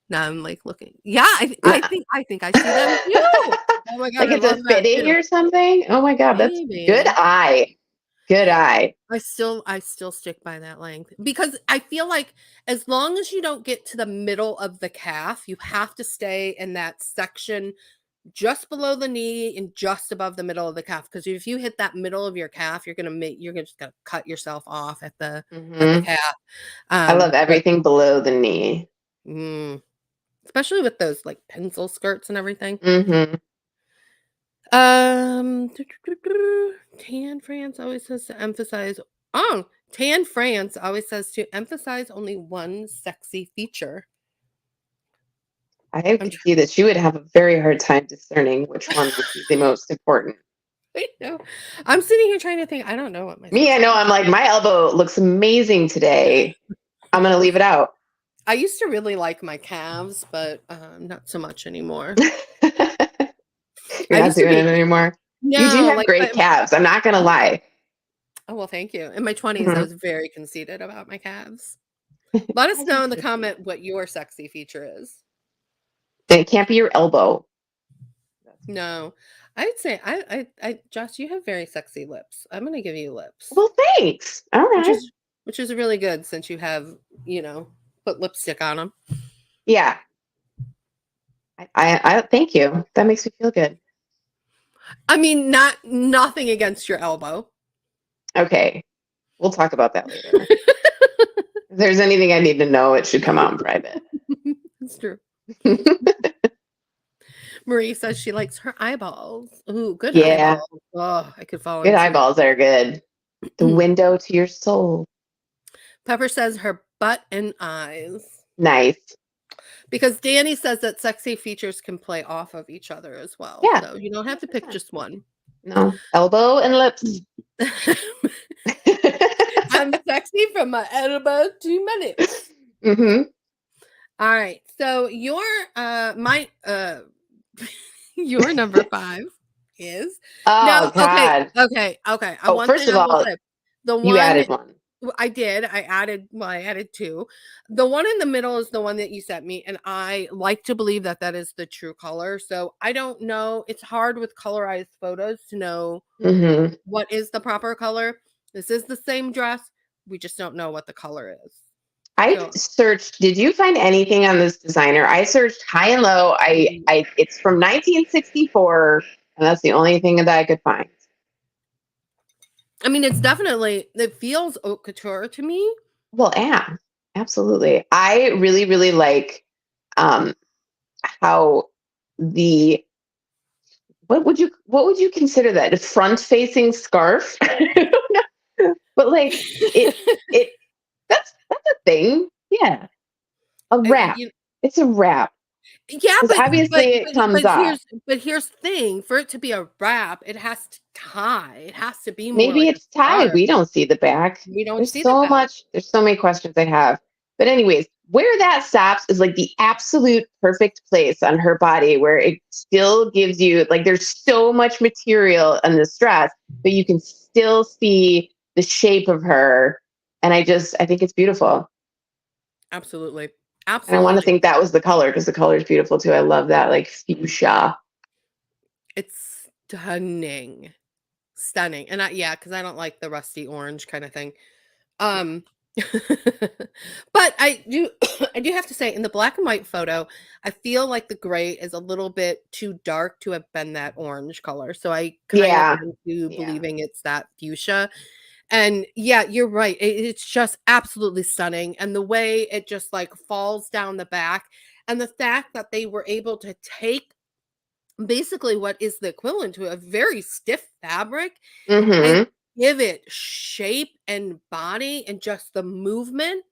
Now I'm like looking. Yeah, I think I see them too. Oh my god,
Like
I
it's a
love that
fitting
too.
or something. Oh my God, that's good
Maybe.
eye. Good eye.
I still stick by that length because I feel like as long as you don't get to the middle of the calf, you have to stay in that section just below the knee and just above the middle of the calf. Because if you hit that middle of your calf, you're just gonna cut yourself off at the
Hmm.
calf.
I love
But
everything below the knee.
mm, especially with those like pencil skirts and everything.
Hmm.
Tan France always says to emphasize. Oh, Tan France always says to emphasize only one sexy feature.
I
I'm
could see that you would have a very hard time discerning which one would be the most important.
I know. I'm sitting here trying to think. I don't know what my
Me, I
sexy
know
feature.
I'm like, my elbow looks amazing today. I'm going to leave it out.
I used to really like my calves, but not so much anymore.
You're
I
not
used to
doing it
be
anymore. You do
no,
have
like
great calves. I'm not going to lie.
oh well, thank you. In my 20s, I
Mhm.
was very conceited about my calves. Let us
As you
know in the
should be.
comment what your sexy feature is.
And it can't be your elbow.
No, I'd say Josh, you have very sexy lips. I'm gonna give you lips,
Well, thanks. All
which
right.
is which is really good since you have you know put lipstick on them.
Yeah. I thank you. That makes me feel good.
I mean, nothing against your elbow.
Okay. We'll talk about that later. If there's anything I need to know, it should come out in private.
It's true. Marie says she likes her eyeballs. Ooh, good
Yeah.
eyeballs. Oh, I could fall
Good
into.
eyeballs are good. The window to your soul.
Pepper says her butt and eyes.
Nice.
Because Danny says that sexy features can play off of each other as well.
Yeah.
So you don't have to pick
100%.
just one.
No. Elbow and lips.
I'm sexy from my elbow to my lips.
Hmm.
All right. So your my your number 5 is
Oh
no, okay,
God.
okay, okay.
Oh,
One
first
thing
of
I will
all,
say. The
you
one
added one.
I did. I added 2. The one in the middle is the one that you sent me, and I like to believe that that is the true color. So I don't know. It's hard with colorized photos to know
Hmm.
what is the proper color. This is the same dress. We just don't know what the color is.
I
So
searched. Did you find anything on this designer? I searched high and low. It's from 1964, and that's the only thing that I could find.
I mean, it feels haute couture to me.
Well, yeah, absolutely. I really, really like um how the what would you consider that? A front facing scarf? But like it it that's a thing. Yeah. A wrap.
You
It's a wrap.
Yeah,
Because obviously it comes off.
but here's the thing, for it to be a wrap, it has to tie. It has to be more
Maybe
like a
it's tied.
scarf.
We don't see the back.
We don't
There's
see the
so
back.
much, there's so many questions I have. But anyways, where that stops is like the absolute perfect place on her body where it still gives you like there's so much material in this dress, but you can still see the shape of her. And I think it's beautiful.
Absolutely.
And I want to
Absolutely.
think that was the color because the color is beautiful too. I love that like fuchsia.
It's stunning. Stunning. And yeah, because I don't like the rusty orange kind of thing. Um but I do I do have to say in the black and white photo, I feel like the gray is a little bit too dark to have been that orange color. So I kind of
Yeah.
am to
Yeah.
believing it's that fuchsia. And yeah, you're right. It's just absolutely stunning. And the way it just like falls down the back and the fact that they were able to take basically what is the equivalent to a very stiff fabric and
Hmm.
give it shape and body and just the movement.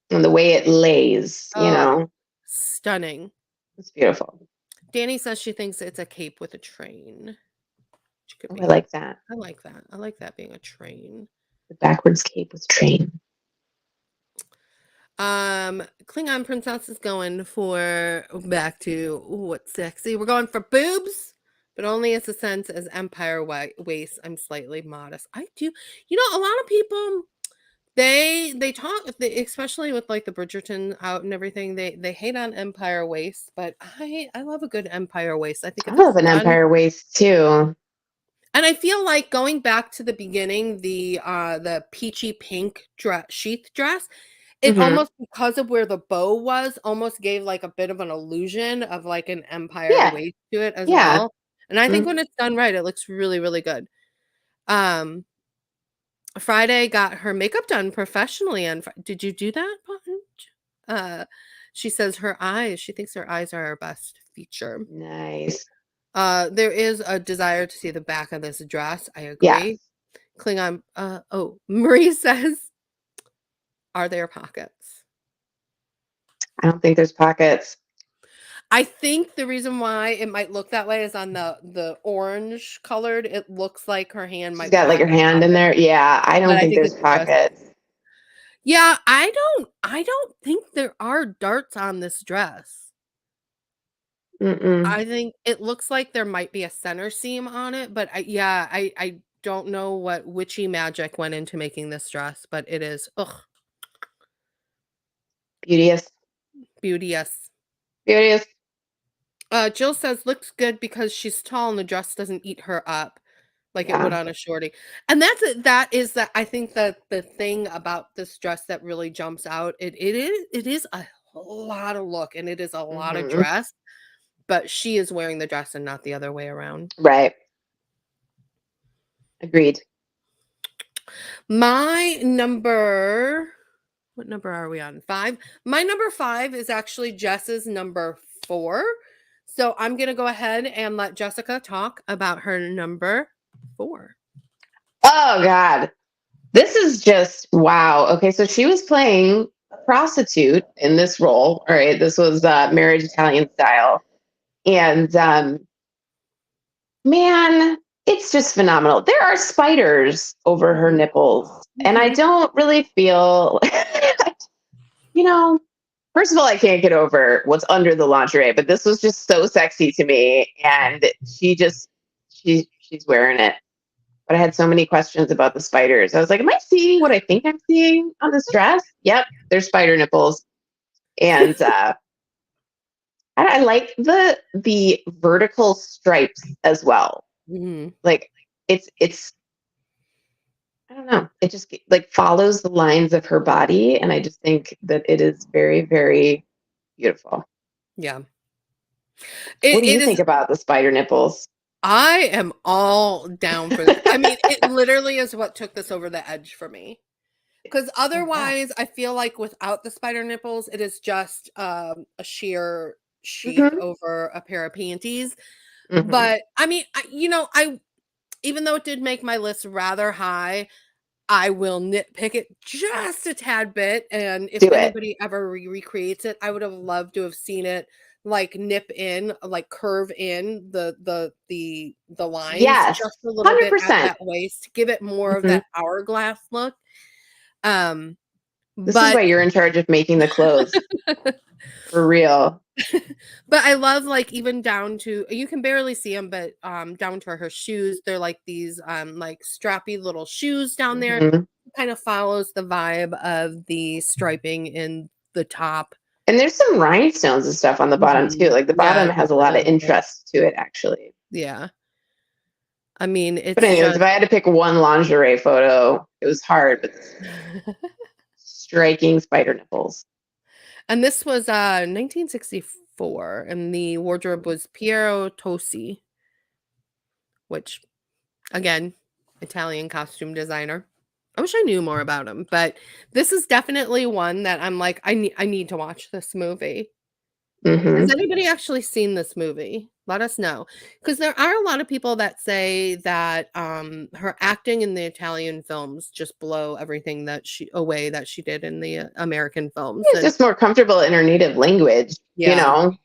And the way it lays,
Oh, stunning.
it's beautiful.
Danny says she thinks it's a cape with a train. Which could
Oh, I
be.
like that.
I like that. I like that being a train.
The backwards cape with train.
Klingon Princess is going for back to what's sexy. We're going for boobs, but only as a sense as empire waist. I'm slightly modest. I do, a lot of people they talk, especially with like the Bridgerton out and everything. They hate on empire waist, but I love a good empire waist. I think
I
it's a
love an
fun.
empire waist too.
And I feel like going back to the beginning, the peachy pink sheath dress, it
Hmm.
almost because of where the bow was, almost gave, like, a bit of an illusion of, like, an empire
Yeah.
waist to it as
Yeah.
well, and I think
Mhm.
when it's done right, it looks really, really good. Um, Friday got her makeup done professionally on Fri did you do that, Paunch? Uh, she says she thinks her eyes are her best feature.
Nice.
There is a desire to see the back of this dress, I
Yes.
agree. Klingon, oh, Marie says, "Are there pockets?"
I don't think there's pockets.
I think the reason why it might look that way is on the orange colored, it looks like her hand
She's
might be
got like
back
her
in a
hand in
pocket,
there. Yeah, I
but
don't
I
think
think
there's
it's just
pockets.
yeah, I don't think there are darts on this dress.
Mm-mm.
I think it looks like there might be a center seam on it, but I don't know what witchy magic went into making this dress, but it is, ugh,
Beauteous.
beauteous.
Beauteous.
Jill says, "Looks good because she's tall and the dress doesn't eat her up like it would
Yeah.
on a shorty." And that is that I think that the thing about this dress that really jumps out, it is a lot of look and it is a lot of
Hmm.
dress, but she is wearing the dress and not the other way around.
Right. Agreed.
My number what number are we on? 5? My number 5 is actually Jess's number 4. So I'm gonna go ahead and let Jessica talk about her number 4.
Oh God. This is just wow. Okay, so she was playing a prostitute in this role. All right, this was marriage Italian style. And man, it's just phenomenal. There are spiders over her
Mhm.
nipples. And I
Mhm.
don't really feel, you know, first of all, I can't get over what's under the lingerie, but this was just so sexy to me. And she's wearing it. But I had so many questions about the spiders. I was like, am I seeing what I think I'm seeing on this dress? Yep, there's spider nipples. And I like the vertical stripes as well.
Mhm.
Like it's I don't know. It just like follows the lines of her body, and I just think that it is very, very beautiful.
Yeah.
What
It
do you
it
think
is
about the spider nipples?
I am all down for this. I mean, it literally is what took this over the edge for me. Because
Oh yeah.
otherwise, I feel like without the spider nipples, it is just, a sheer sheath
Hmm.
over a pair of panties.
Hmm.
But, I mean, I even though it did make my list rather high, I will nitpick it just a tad bit, and if
Do it.
anybody ever recreates it, I would have loved to have seen it, like, nip in, like, curve in the lines
Yes.
just a little bit at
100%.
that waist, give it more of
Hmm.
that hourglass look, um,
This is why
but
you're in charge of making the clothes for real.
but I love, like, even down to you can barely see them, but, down to her shoes, they're like these, like, strappy little shoes down there,
Hmm.
kind of follows the vibe of the striping in the top.
And there's some rhinestones and stuff on the bottom too.
Mhm.
Like the
Yeah,
bottom has
there's
a
a
lot of
little bit.
interest to it, actually.
Yeah. I mean,
But
it's
anyways, if
just
I had to pick one lingerie photo, it was hard, but striking spider nipples.
and this was, 1964, and the wardrobe was Piero Tosi, which, again, Italian costume designer. I wish I knew more about him, but this is definitely one that I'm like, I need to watch this movie. Has
Hmm.
anybody actually seen this movie? Let us know, because there are a lot of people that say that, her acting in the Italian films just blow everything that she did in the, American films,
It's
and
just more comfortable in her native language,
yeah,
and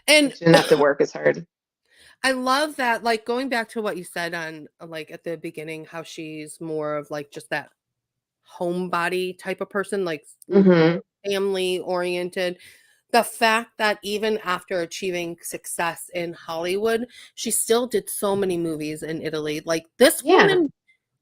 and
she didn't have to work as hard.
I love that, like, going back to what you said on, like, at the beginning, how she's more of, like, just that homebody type of person, like,
Hmm.
family oriented. The fact that even after achieving success in Hollywood, she still did so many movies in Italy. Like, this
Yeah.
woman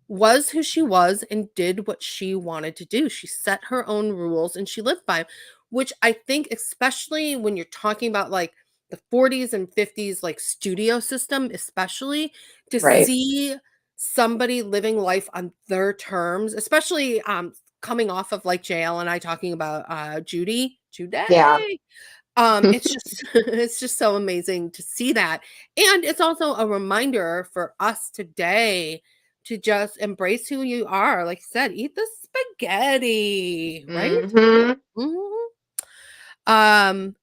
was who she was and did what she wanted to do. She set her own rules and she lived by 'em, which I think especially when you're talking about, like, the 40s and 50s like studio system, especially to
Right.
see somebody living life on their terms, especially coming off of like JL and I talking about
Yeah.
Judy. It's just it's just so amazing to see that. And it's also a reminder for us today to just embrace who you are. Like I said, eat the spaghetti, right?
Hmm.
Mhm. Um,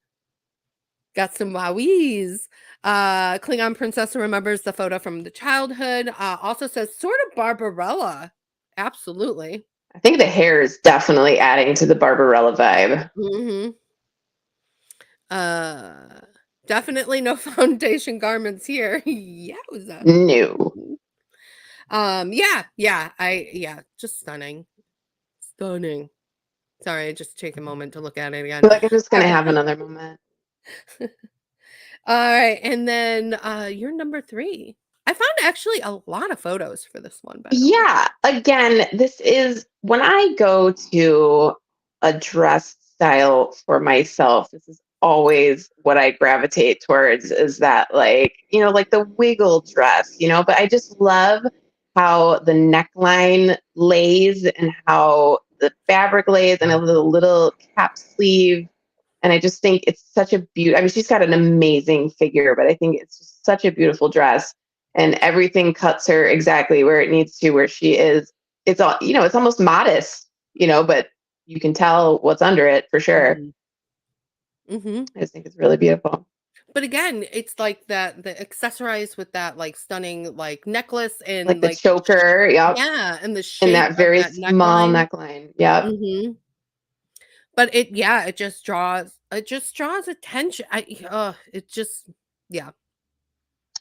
got some wowies. Klingon Princess remembers the photo from the childhood. Also says sort of Barbarella. Absolutely.
I think the hair is definitely adding to the Barbarella vibe.
Hmm. Uh, definitely no foundation garments here. Yowza.
No.
Yeah, just stunning. Stunning. Sorry, just take a moment to look at it again.
Feel like I'm just
All
gonna
right.
have another moment.
All right, and then you're number 3. I found actually a lot of photos for this one, by the way.
Yeah. Again, this is when I go to a dress style for myself, this is always what I gravitate towards is that, like, like the wiggle dress, but I just love how the neckline lays and how the fabric lays and a little cap sleeve. And I just think it's such a beauty. I mean, she's got an amazing figure, but I think it's just such a beautiful dress. And everything cuts her exactly where it needs to, where she is. It's all, it's almost modest, but you can tell what's under it for sure.
Mhm. Mhm.
I just think it's really beautiful.
But again, it's like that the accessorized with that like stunning like necklace
Like
and
the
like
choker, yep.
yeah, and the
And
shape
that
of
very
that
small
neckline.
neckline. Yep.
Mhm. But it just draws attention. It just yeah,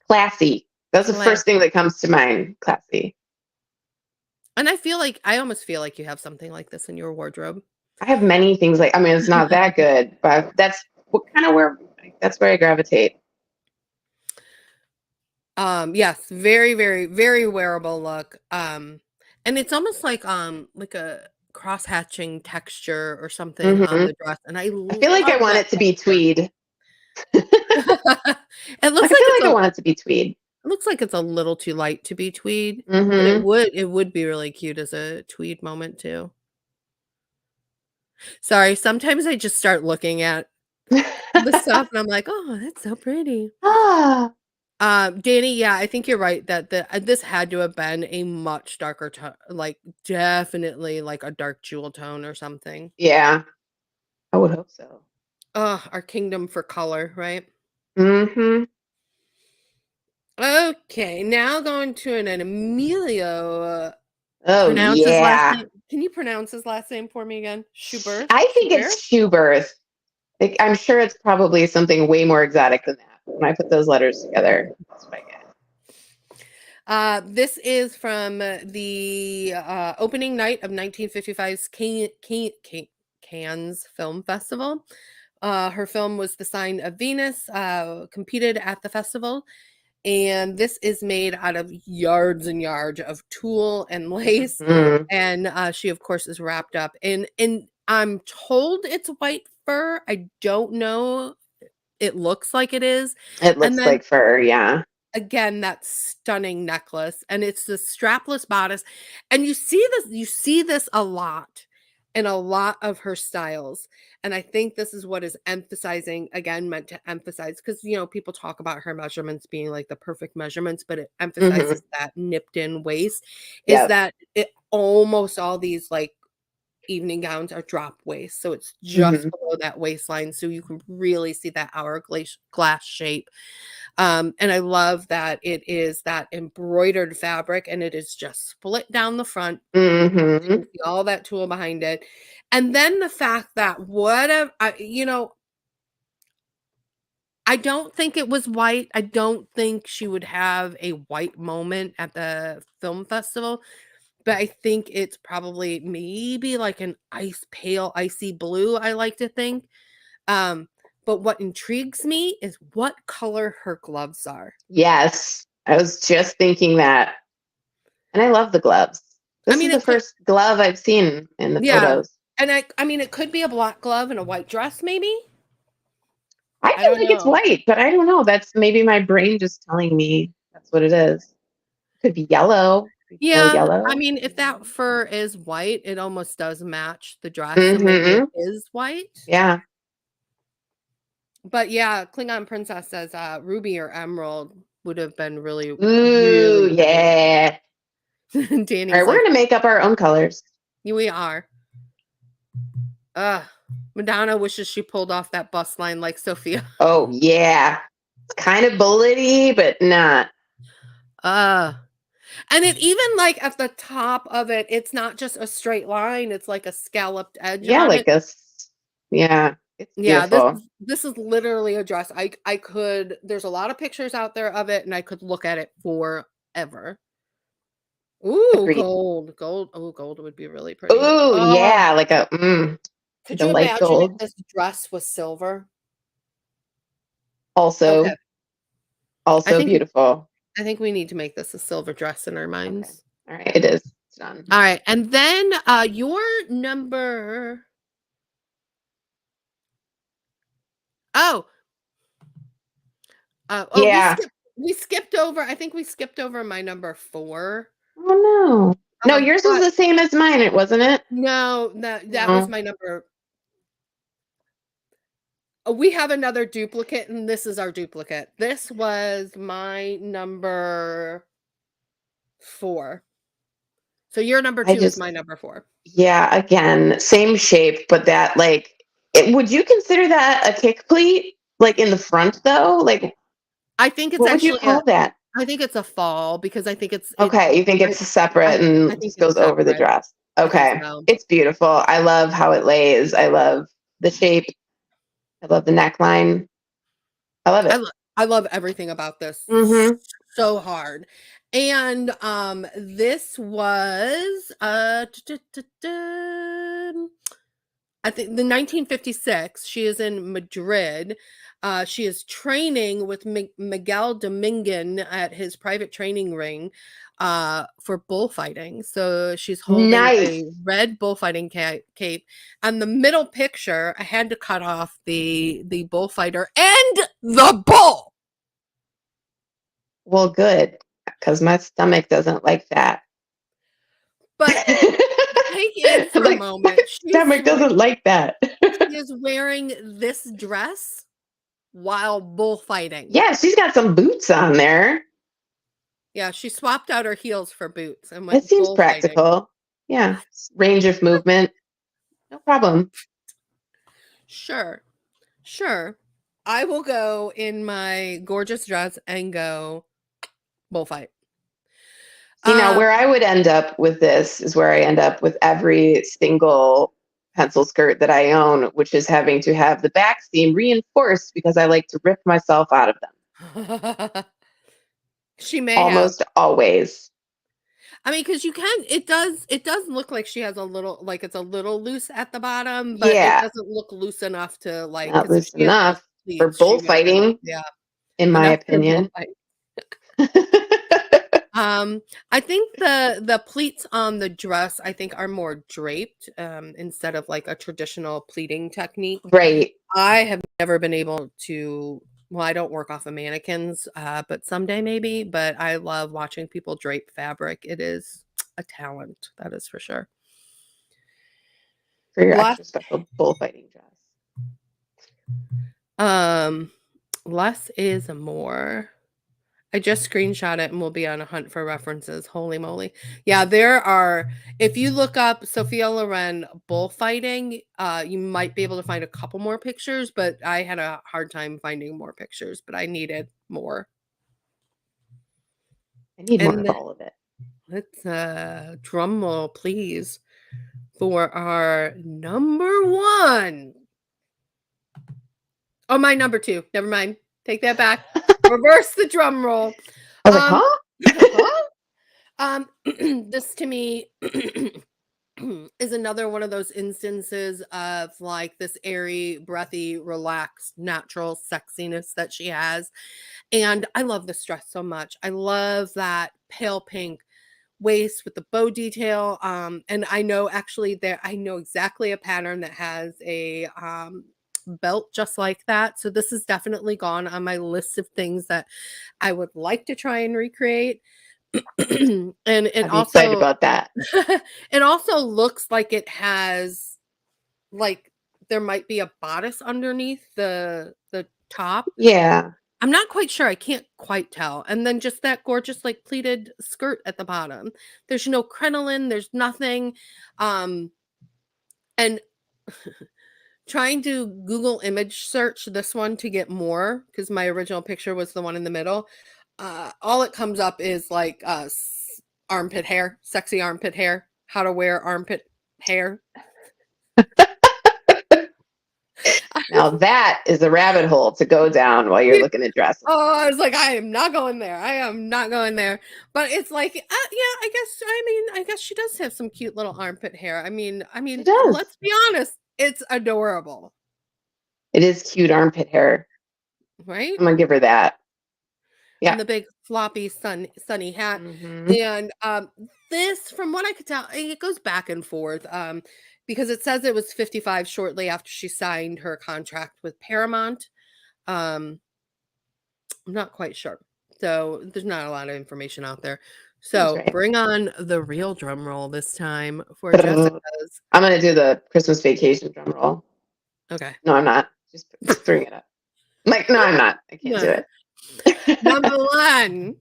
Classy. That's the first thing
classy.
that comes to mind. Classy.
And I almost feel like you have something like this in your wardrobe.
I have many things I mean, it's not that good, but that's what kind of that's where I gravitate.
Yes, very, very, very wearable look. And it's almost like a cross-hatching texture or something on
Hmm.
the dress, and I
I feel like I
love
want
that
it to be
texture.
tweed.
It looks
Like I
like
feel
it's
like I want it to be tweed.
a little too light to be tweed, but
Hmm.
it would be really cute as a tweed moment too. Sorry, sometimes I just start looking at the stuff and I'm like, "Oh, that's so pretty."
Ah,
Danny, yeah, I think you're right that this had to have been a much darker tone, like definitely like a dark jewel tone or something.
yeah, I would hope so.
Our kingdom for color, right?
Hmm.
Okay, now going to an Emilio.
Oh
Pronounce his last
yeah.
name. Can you pronounce his last name for me again? Schubert.
I think
Schubert.
it's Schubert. Like, I'm sure it's probably something way more exotic than that. But when I put those letters together, that's what I get.
This is from the opening night of 1955's Cannes Film Festival. Her film was The Sign of Venus, competed at the festival, and this is made out of yards and yards of tulle and lace,
Hmm.
and she, of course, is wrapped up in I'm told it's white fur. I don't know. It looks like it is,
It
and
looks
then
like fur. Yeah.
again, that stunning necklace, and it's the strapless bodice, and you see this a lot in a lot of her styles, and I think this is what is emphasizing again, meant to emphasize because, people talk about her measurements being, like, the perfect measurements, but it
Hmm.
emphasizes that nipped-in waist, is
Yep.
that it almost all these, like, evening gowns are drop waist, so it's just
Hmm.
below that waistline, so you can really see that hourglass glass shape. And I love that it is that embroidered fabric and it is just split down the front. You
Hmm.
can see all that tulle behind it. And then the fact that I don't think it was white. I don't think she would have a white moment at the film festival, but I think it's probably maybe like an pale, icy blue, I like to think. Um, but what intrigues me is what color her gloves are.
Yes. I was just thinking that. And I love the gloves.
I
This is
mean,
the
it could
first glove I've seen in the
yeah,
photos.
and I mean, it could be a black glove and a white dress maybe?
I
I
feel
don't
like it's
know.
white, but I don't know. That's maybe my brain just telling me that's what it is. Could be yellow. Could be pale
Yeah, I
yellow.
mean, if that fur is white, it almost does match the dress, so maybe it
Mm-hmm.
is white.
Yeah.
But yeah, Klingon Princess says, ruby or emerald would have been really,
Ooh,
really pretty.
yeah. All right,
Danny's
we're
like,
gonna make up our own colors.
we are. Ugh. Madonna wishes she pulled off that bust line like Sophia.
Oh yeah. It's kind of bullety, but not.
Uh and it even like at the top of it, it's not just a straight line, it's like a scalloped edge
Yeah,
on
like
it.
yeah, it's
Yeah,
beautiful.
this is literally a dress. I could there's a lot of pictures out there of it and I could look at it forever. Ooh,
Agreed.
gold. Gold. Oh, gold would be really pretty.
Ooh,
Oh,
yeah,
could
like a
you
light
imagine if
gold.
this dress was silver? Okay.
Also,
I
also
think
beautiful.
I think we need to make this a silver dress in our
Okay.
minds.
All right, it is. It's done.
All right. And then your number. Oh, oh,
Yeah.
we skipped over. I think we skipped over my number 4.
Oh no. No, yours was
But
the same as mine, it wasn't it?
no, that was
No.
my number. We have another duplicate, and this is our duplicate. This was my number 4. So your number
I
2 is
just
my number 4.
yeah, again, same shape, but that like would you consider that a kick pleat? Like in the front though? Like
I think it's
what would you
actually
call that?
I think it's a fall because I think
Okay, you think
I
it's separate
I
and
think
just
it's
goes over the
separate.
dress.
I think
Okay.
so.
It's beautiful. I love how it lays. I love the shape. I love the neckline. I love
I
it.
lo I love everything about this
Mm-hmm.
so hard. And, this was, I think the 1956, she is in Madrid. She is training with Miguel Domingan at his private training ring for bullfighting. So she's holding
Nice.
a red bullfighting cape. And the middle picture, I had to cut off the bullfighter and the bull.
Well, good. Because my stomach doesn't like that.
But take in for a
Like my
moment.
stomach doesn't like that.
She is wearing this dress while bullfighting.
Yeah, she's got some boots on there.
Yeah, she swapped out her heels for boots and
It
went
seems
bullfighting.
practical. Yeah. Range of movement. No problem.
Sure, sure. I will go in my gorgeous dress and go bullfight.
See, now
Um,
where I would end up with this is where I end up with every single pencil skirt that I own, which is having to have the back seam reinforced because I like to rip myself out of them
she may have.
almost always.
I mean, because you can, it does look like she has a little, like it's a little loose at the bottom, but it
Yeah,
doesn't look loose enough to like,
not
because if
loose
she had those
enough for
pleats, she would have been,
bullfighting,
yeah,
in my
enough for
opinion.
bullfight. I think the pleats on the dress, I think, are more draped, instead of like a traditional pleating technique.
Right.
I have never been able to well, I don't work off of mannequins, but someday maybe, but I love watching people drape fabric. It is a talent, that is for sure.
For your
Less
extra special bullfighting dress.
um less is more. I just screenshot it and we'll be on a hunt for references. Holy moly. Yeah, there are if you look up Sophia Loren bullfighting, you might be able to find a couple more pictures, but I had a hard time finding more pictures, but I needed more.
I need more of
And
all of it.
let's drum roll please for our number 1. Oh, my number 2. Never mind. Take that back. Reverse the drum roll.
I was like,
Um
huh?
huh? This to me is another one of those instances of like this airy, breathy, relaxed, natural sexiness that she has. And I love this dress so much. I love that pale pink waist with the bow detail. And I know actually there I know exactly a pattern that has a belt just like that. So this has definitely gone on my list of things that I would like to try and recreate. And it
I'd be excited
also
about that.
it also looks like it has like there might be a bodice underneath the top.
Yeah.
I'm not quite sure. I can't quite tell. And then just that gorgeous like pleated skirt at the bottom. There's no crinoline, there's nothing. And trying to Google image search this one to get more because my original picture was the one in the middle. All it comes up is like armpit hair, sexy armpit hair, how to wear armpit hair.
Now that is a rabbit hole to go down while you're looking at dresses.
Oh, I was like, I am not going there. I am not going there. But it's like, yeah, I guess she does have some cute little armpit hair. I
She
mean,
does.
let's be honest, it's adorable,
It is cute armpit hair.
right?
I'm gonna give her that.
And
Yeah.
the big floppy sunny hat.
Hmm.
And this, from what I could tell, it goes back and forth. Because it says it was 55 shortly after she signed her contract with Paramount. I'm not quite sure. So there's not a lot of information out there.
Sounds
So
right.
bring on the real drum roll this time for
I'm
Jessica's.
gonna do the Christmas vacation drum roll.
Okay.
No, I'm not. Just bring it up. Like, no, I'm not. I can't do
No.
it.
Number one.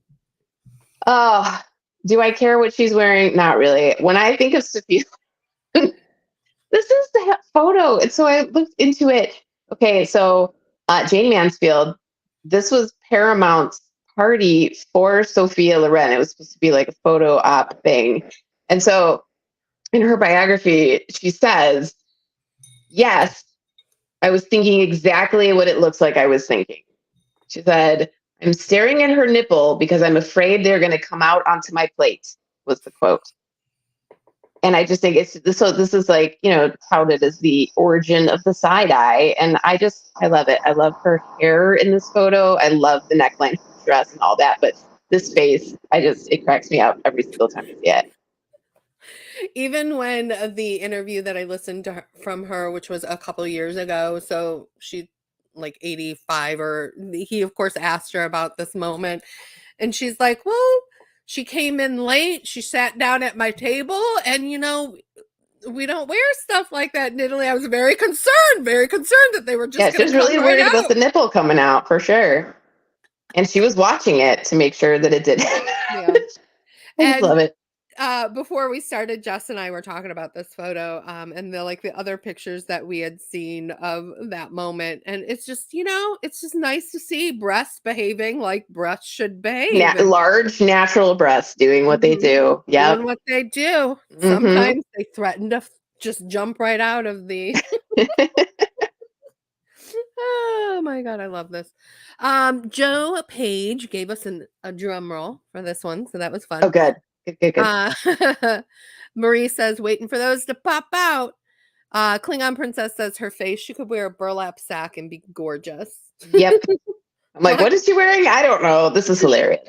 Oh, do I care what she's wearing? Not really. When I think of Sophia, this is the photo. And so I looked into it. Okay, so Jane Mansfield, this was Paramount's party for Sophia Loren. It was supposed to be like a photo op thing. And so in her biography, she says, yes, I was thinking exactly what it looks like I was thinking. She said, I'm staring at her nipple because I'm afraid they're going to come out onto my plate, was the quote. And I just think it's this. So this is like, touted as the origin of the side eye. And I love it. I love her hair in this photo. I love the neckline, dress, and all that. But this face, it cracks me up every single time I see it.
Even when the interview that I listened to from her, which was a couple years ago, so she like 85, or he of course asked her about this moment, and she's like, well, she came in late, she sat down at my table, and we don't wear stuff like that in Italy. I was very concerned that they were
Yeah,
just
she
going
was
to come
really
right
worried about
out.
the nipple coming out for sure. And she was watching it to make sure that it didn't.
Yeah.
I just
And
love it.
before we started, Jess and I were talking about this photo, and the other pictures that we had seen of that moment, and it's just it's just nice to see breasts behaving like breasts should behave, and
Large natural breasts doing what they
mhm,
do.
doing
Yep.
what they do.
Hmm.
Sometimes they threaten to just jump right out of the. Oh my god, I love this. Joe Page gave us a drum roll for this one, so that was
Oh,
fun.
good. Good, good, good.
Uh, Marie says, waiting for those to pop out. Klingon Princess says her face, she could wear a burlap sack and be gorgeous.
Yep. I'm like,
Lock,
what is she wearing? I don't know. This is hilarious.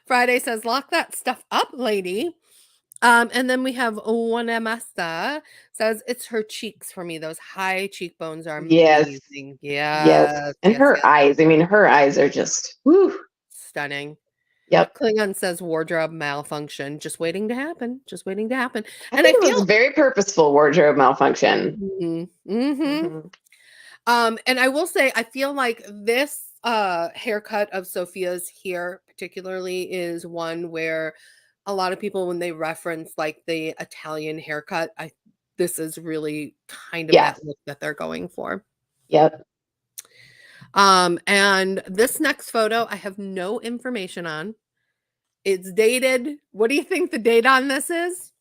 Friday says, lock that stuff up, lady. And then we have one Emesta says, it's her cheeks for me. Those high cheekbones are
Yes.
amazing.
Yes.
Yes,
And
yes,
her
yes.
eyes. I mean, her eyes are just, whew.
Stunning.
Yep.
Klingon says wardrobe malfunction. Just waiting to happen. Just waiting to happen.
I
And I
think it was
feel.
very purposeful wardrobe malfunction.
Mm-hmm.
Hmm.
And I will say, I feel like this haircut of Sophia's here particularly is one where a lot of people, when they reference like the Italian haircut, this is really kind of
Yes.
that look that they're going for.
Yep.
And this next photo, I have no information on. It's dated. What do you think the date on this is?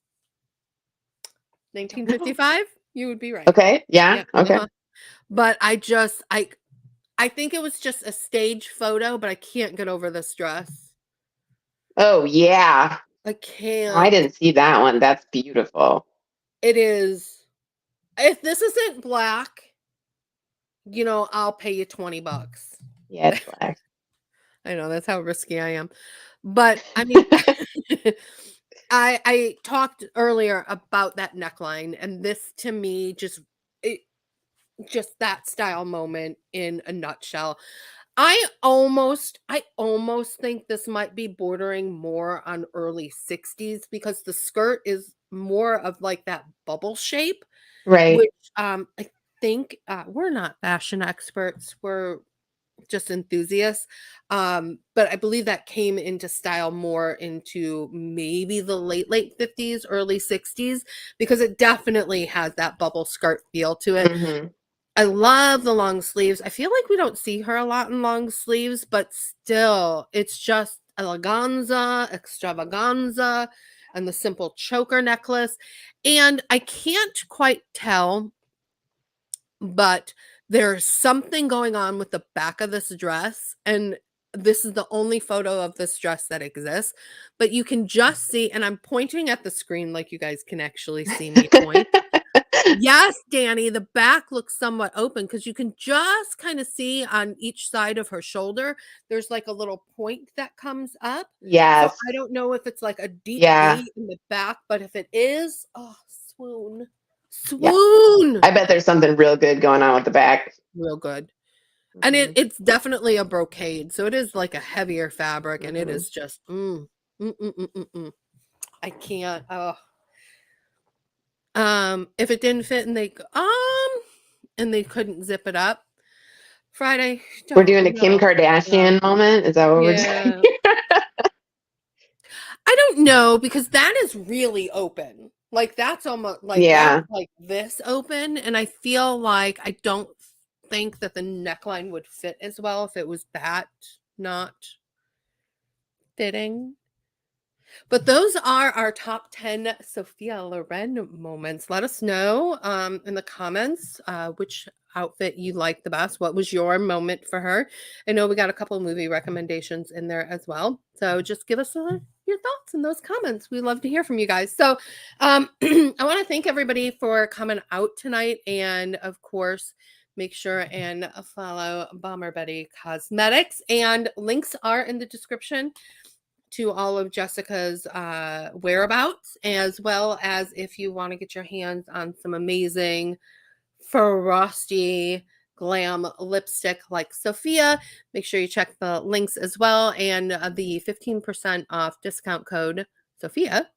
I don't know.
1955? You would be right.
Okay. Yeah.
Yeah.
Okay.
Uh-huh. But I think it was just a stage photo, but I can't get over this dress.
Oh, yeah.
I
Oh, I
can't.
didn't see that one. That's beautiful.
It is. If this isn't black, I'll pay you $20.
Yeah, it's black.
I know that's how risky I am. But I mean, I talked earlier about that neckline, and this to me just just that style moment in a nutshell. I almost think this might be bordering more on early 60s because the skirt is more of like that bubble shape,
Right.
which I think we're not fashion experts. We're just enthusiasts. But I believe that came into style more into maybe the late 50s, early 60s, because it definitely has that bubble skirt feel to it.
Hmm.
I love the long sleeves. I feel like we don't see her a lot in long sleeves, but still, it's just eleganza, extravaganza, and the simple choker necklace. And I can't quite tell, but there's something going on with the back of this dress. And this is the only photo of this dress that exists, but you can just see, and I'm pointing at the screen like you guys can actually see me point. Yes, Danny, the back looks somewhat open because you can just kind of see on each side of her shoulder, there's like a little point that comes up. So
Yes.
I don't know if it's like a deep
Yeah.
V in the back, but if it is, oh, swoon.
Yeah.
Swoon.
I bet there's something real good going on with the back.
Real good. And
Hmm.
it's definitely a brocade. So it is like a heavier fabric and it
Hmm.
is just I can't. Oh. If it didn't fit and they couldn't zip it up, Friday,
We're doing
don't
a Kim
know. No.
Kardashian moment. Is that what we're doing?
Yeah. I don't know because that is really open. Like that's almost like that's
Yeah.
like this open. And I feel like I don't think that the neckline would fit as well if it was that not fitting. But those are our top 10 Sophia Loren moments. Let us know in the comments which outfit you like the best. What was your moment for her? I know we got a couple of movie recommendations in there as well. So just give us your thoughts in those comments. We love to hear from you guys. So I want to thank everybody for coming out tonight. And of course, make sure and follow Bomber Betty Cosmetics. And links are in the description to all of Jessica's whereabouts, as well as if you want to get your hands on some amazing frosty glam lipstick like Sophia. Make sure you check the links as well and the 15% off discount code Sophia.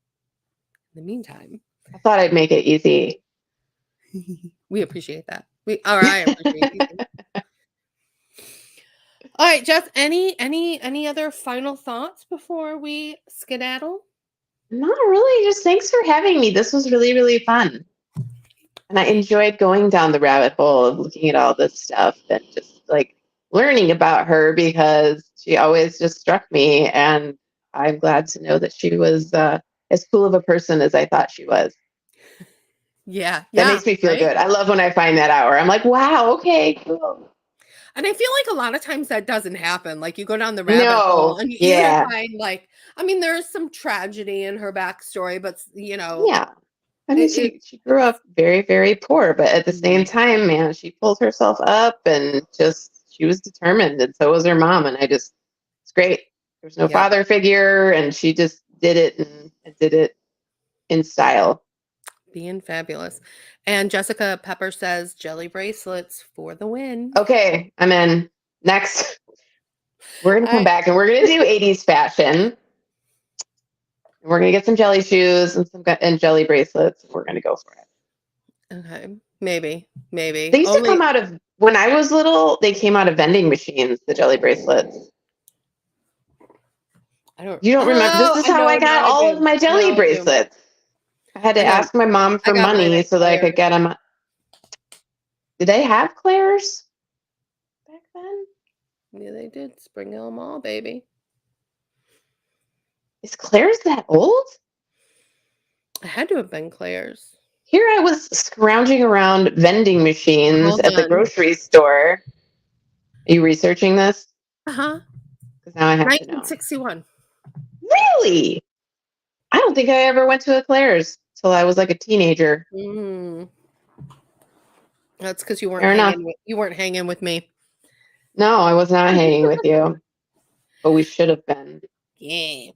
In the meantime,
I thought I'd make it easy.
we appreciate that. I appreciate you. All right, Jess, any other final thoughts before we skedaddle?
Not really. Just thanks for having me. This was really, really fun. And I enjoyed going down the rabbit hole of looking at all this stuff and just like learning about her because she always just struck me. And I'm glad to know that she was as cool of a person as I thought she was.
Yeah,
That
yeah,
makes me feel
right?
good. I love when I find that out where I'm like, wow, okay, cool.
And I feel like a lot of times that doesn't happen. Like you go down the rabbit hole
No,
and you either
yeah,
find like, I mean, there's some tragedy in her backstory, but
yeah. I mean,
it,
she grew
it's
up very, very poor, but at the same
mm,
time, man, she pulled herself up and just she was determined, and so was her mom. And it's great. There's no
yep,
father figure, and she just did it and did it in style.
being fabulous. And Jessica Pepper says jelly bracelets for the win.
Okay, I'm in. Next, we're gonna
All
come
right.
back and we're gonna do 80s fashion. And we're gonna get some jelly shoes and and jelly bracelets. We're gonna go for it.
Okay. Maybe.
They used to
Only
come out of when I was little. They came out of vending machines. The jelly bracelets.
I don't
You don't remember? This
oh,
is
I
how I
know
got
now I
all of
do.
my jelly
Now I do.
bracelets. I had to
I know.
ask my mom
I
for
got mine
money
at
so that I could
Claire's.
get them. Did they have Claire's back then?
Yeah, they did. Spring Hill Mall, baby.
Is Claire's that old?
I had to have been Claire's.
Here I was scrounging around vending machines
Hold
at the
on.
grocery store. Are you researching this?
Uh-huh.
Because now I have to know.
1961.
Really? I don't think I ever went to a Claire's till I was like a teenager.
Mm. That's because
Fair enough.
you weren't hanging with me.
No, I was not hanging with you, but we should have been.
Yeah.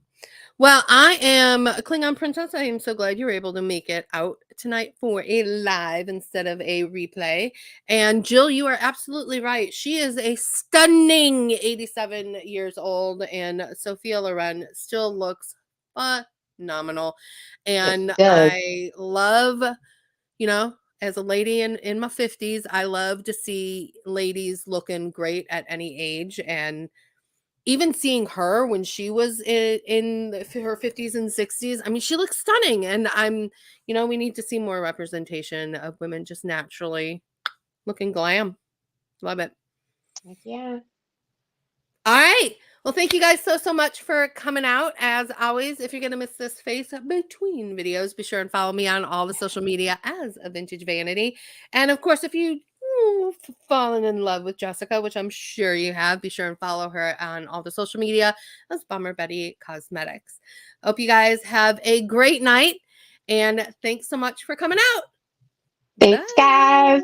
Well, I am a Klingon princess. I am so glad you were able to make it out tonight for a live instead of a replay. And Jill, you are absolutely right. She is a stunning 87 years old, and Sophia Loren still looks phenomenal.
Yes,
And
she does.
I love, you know, as a lady in my 50s, I love to see ladies looking great at any age. And even seeing her when she was in her 50s and 60s, I mean, she looks stunning. And we need to see more representation of women just naturally looking glam. Love it.
Heck yeah.
All right. Well, thank you guys so much for coming out. As always, if you're going to miss this face between videos, be sure and follow me on all the social media as a Vintage Vanity. And of course, if you fallen in love with Jessica, which I'm sure you have, be sure and follow her on all the social media as Bummer Betty Cosmetics. Hope you guys have a great night. And thanks so much for coming out.
Thanks,
Bye.
guys.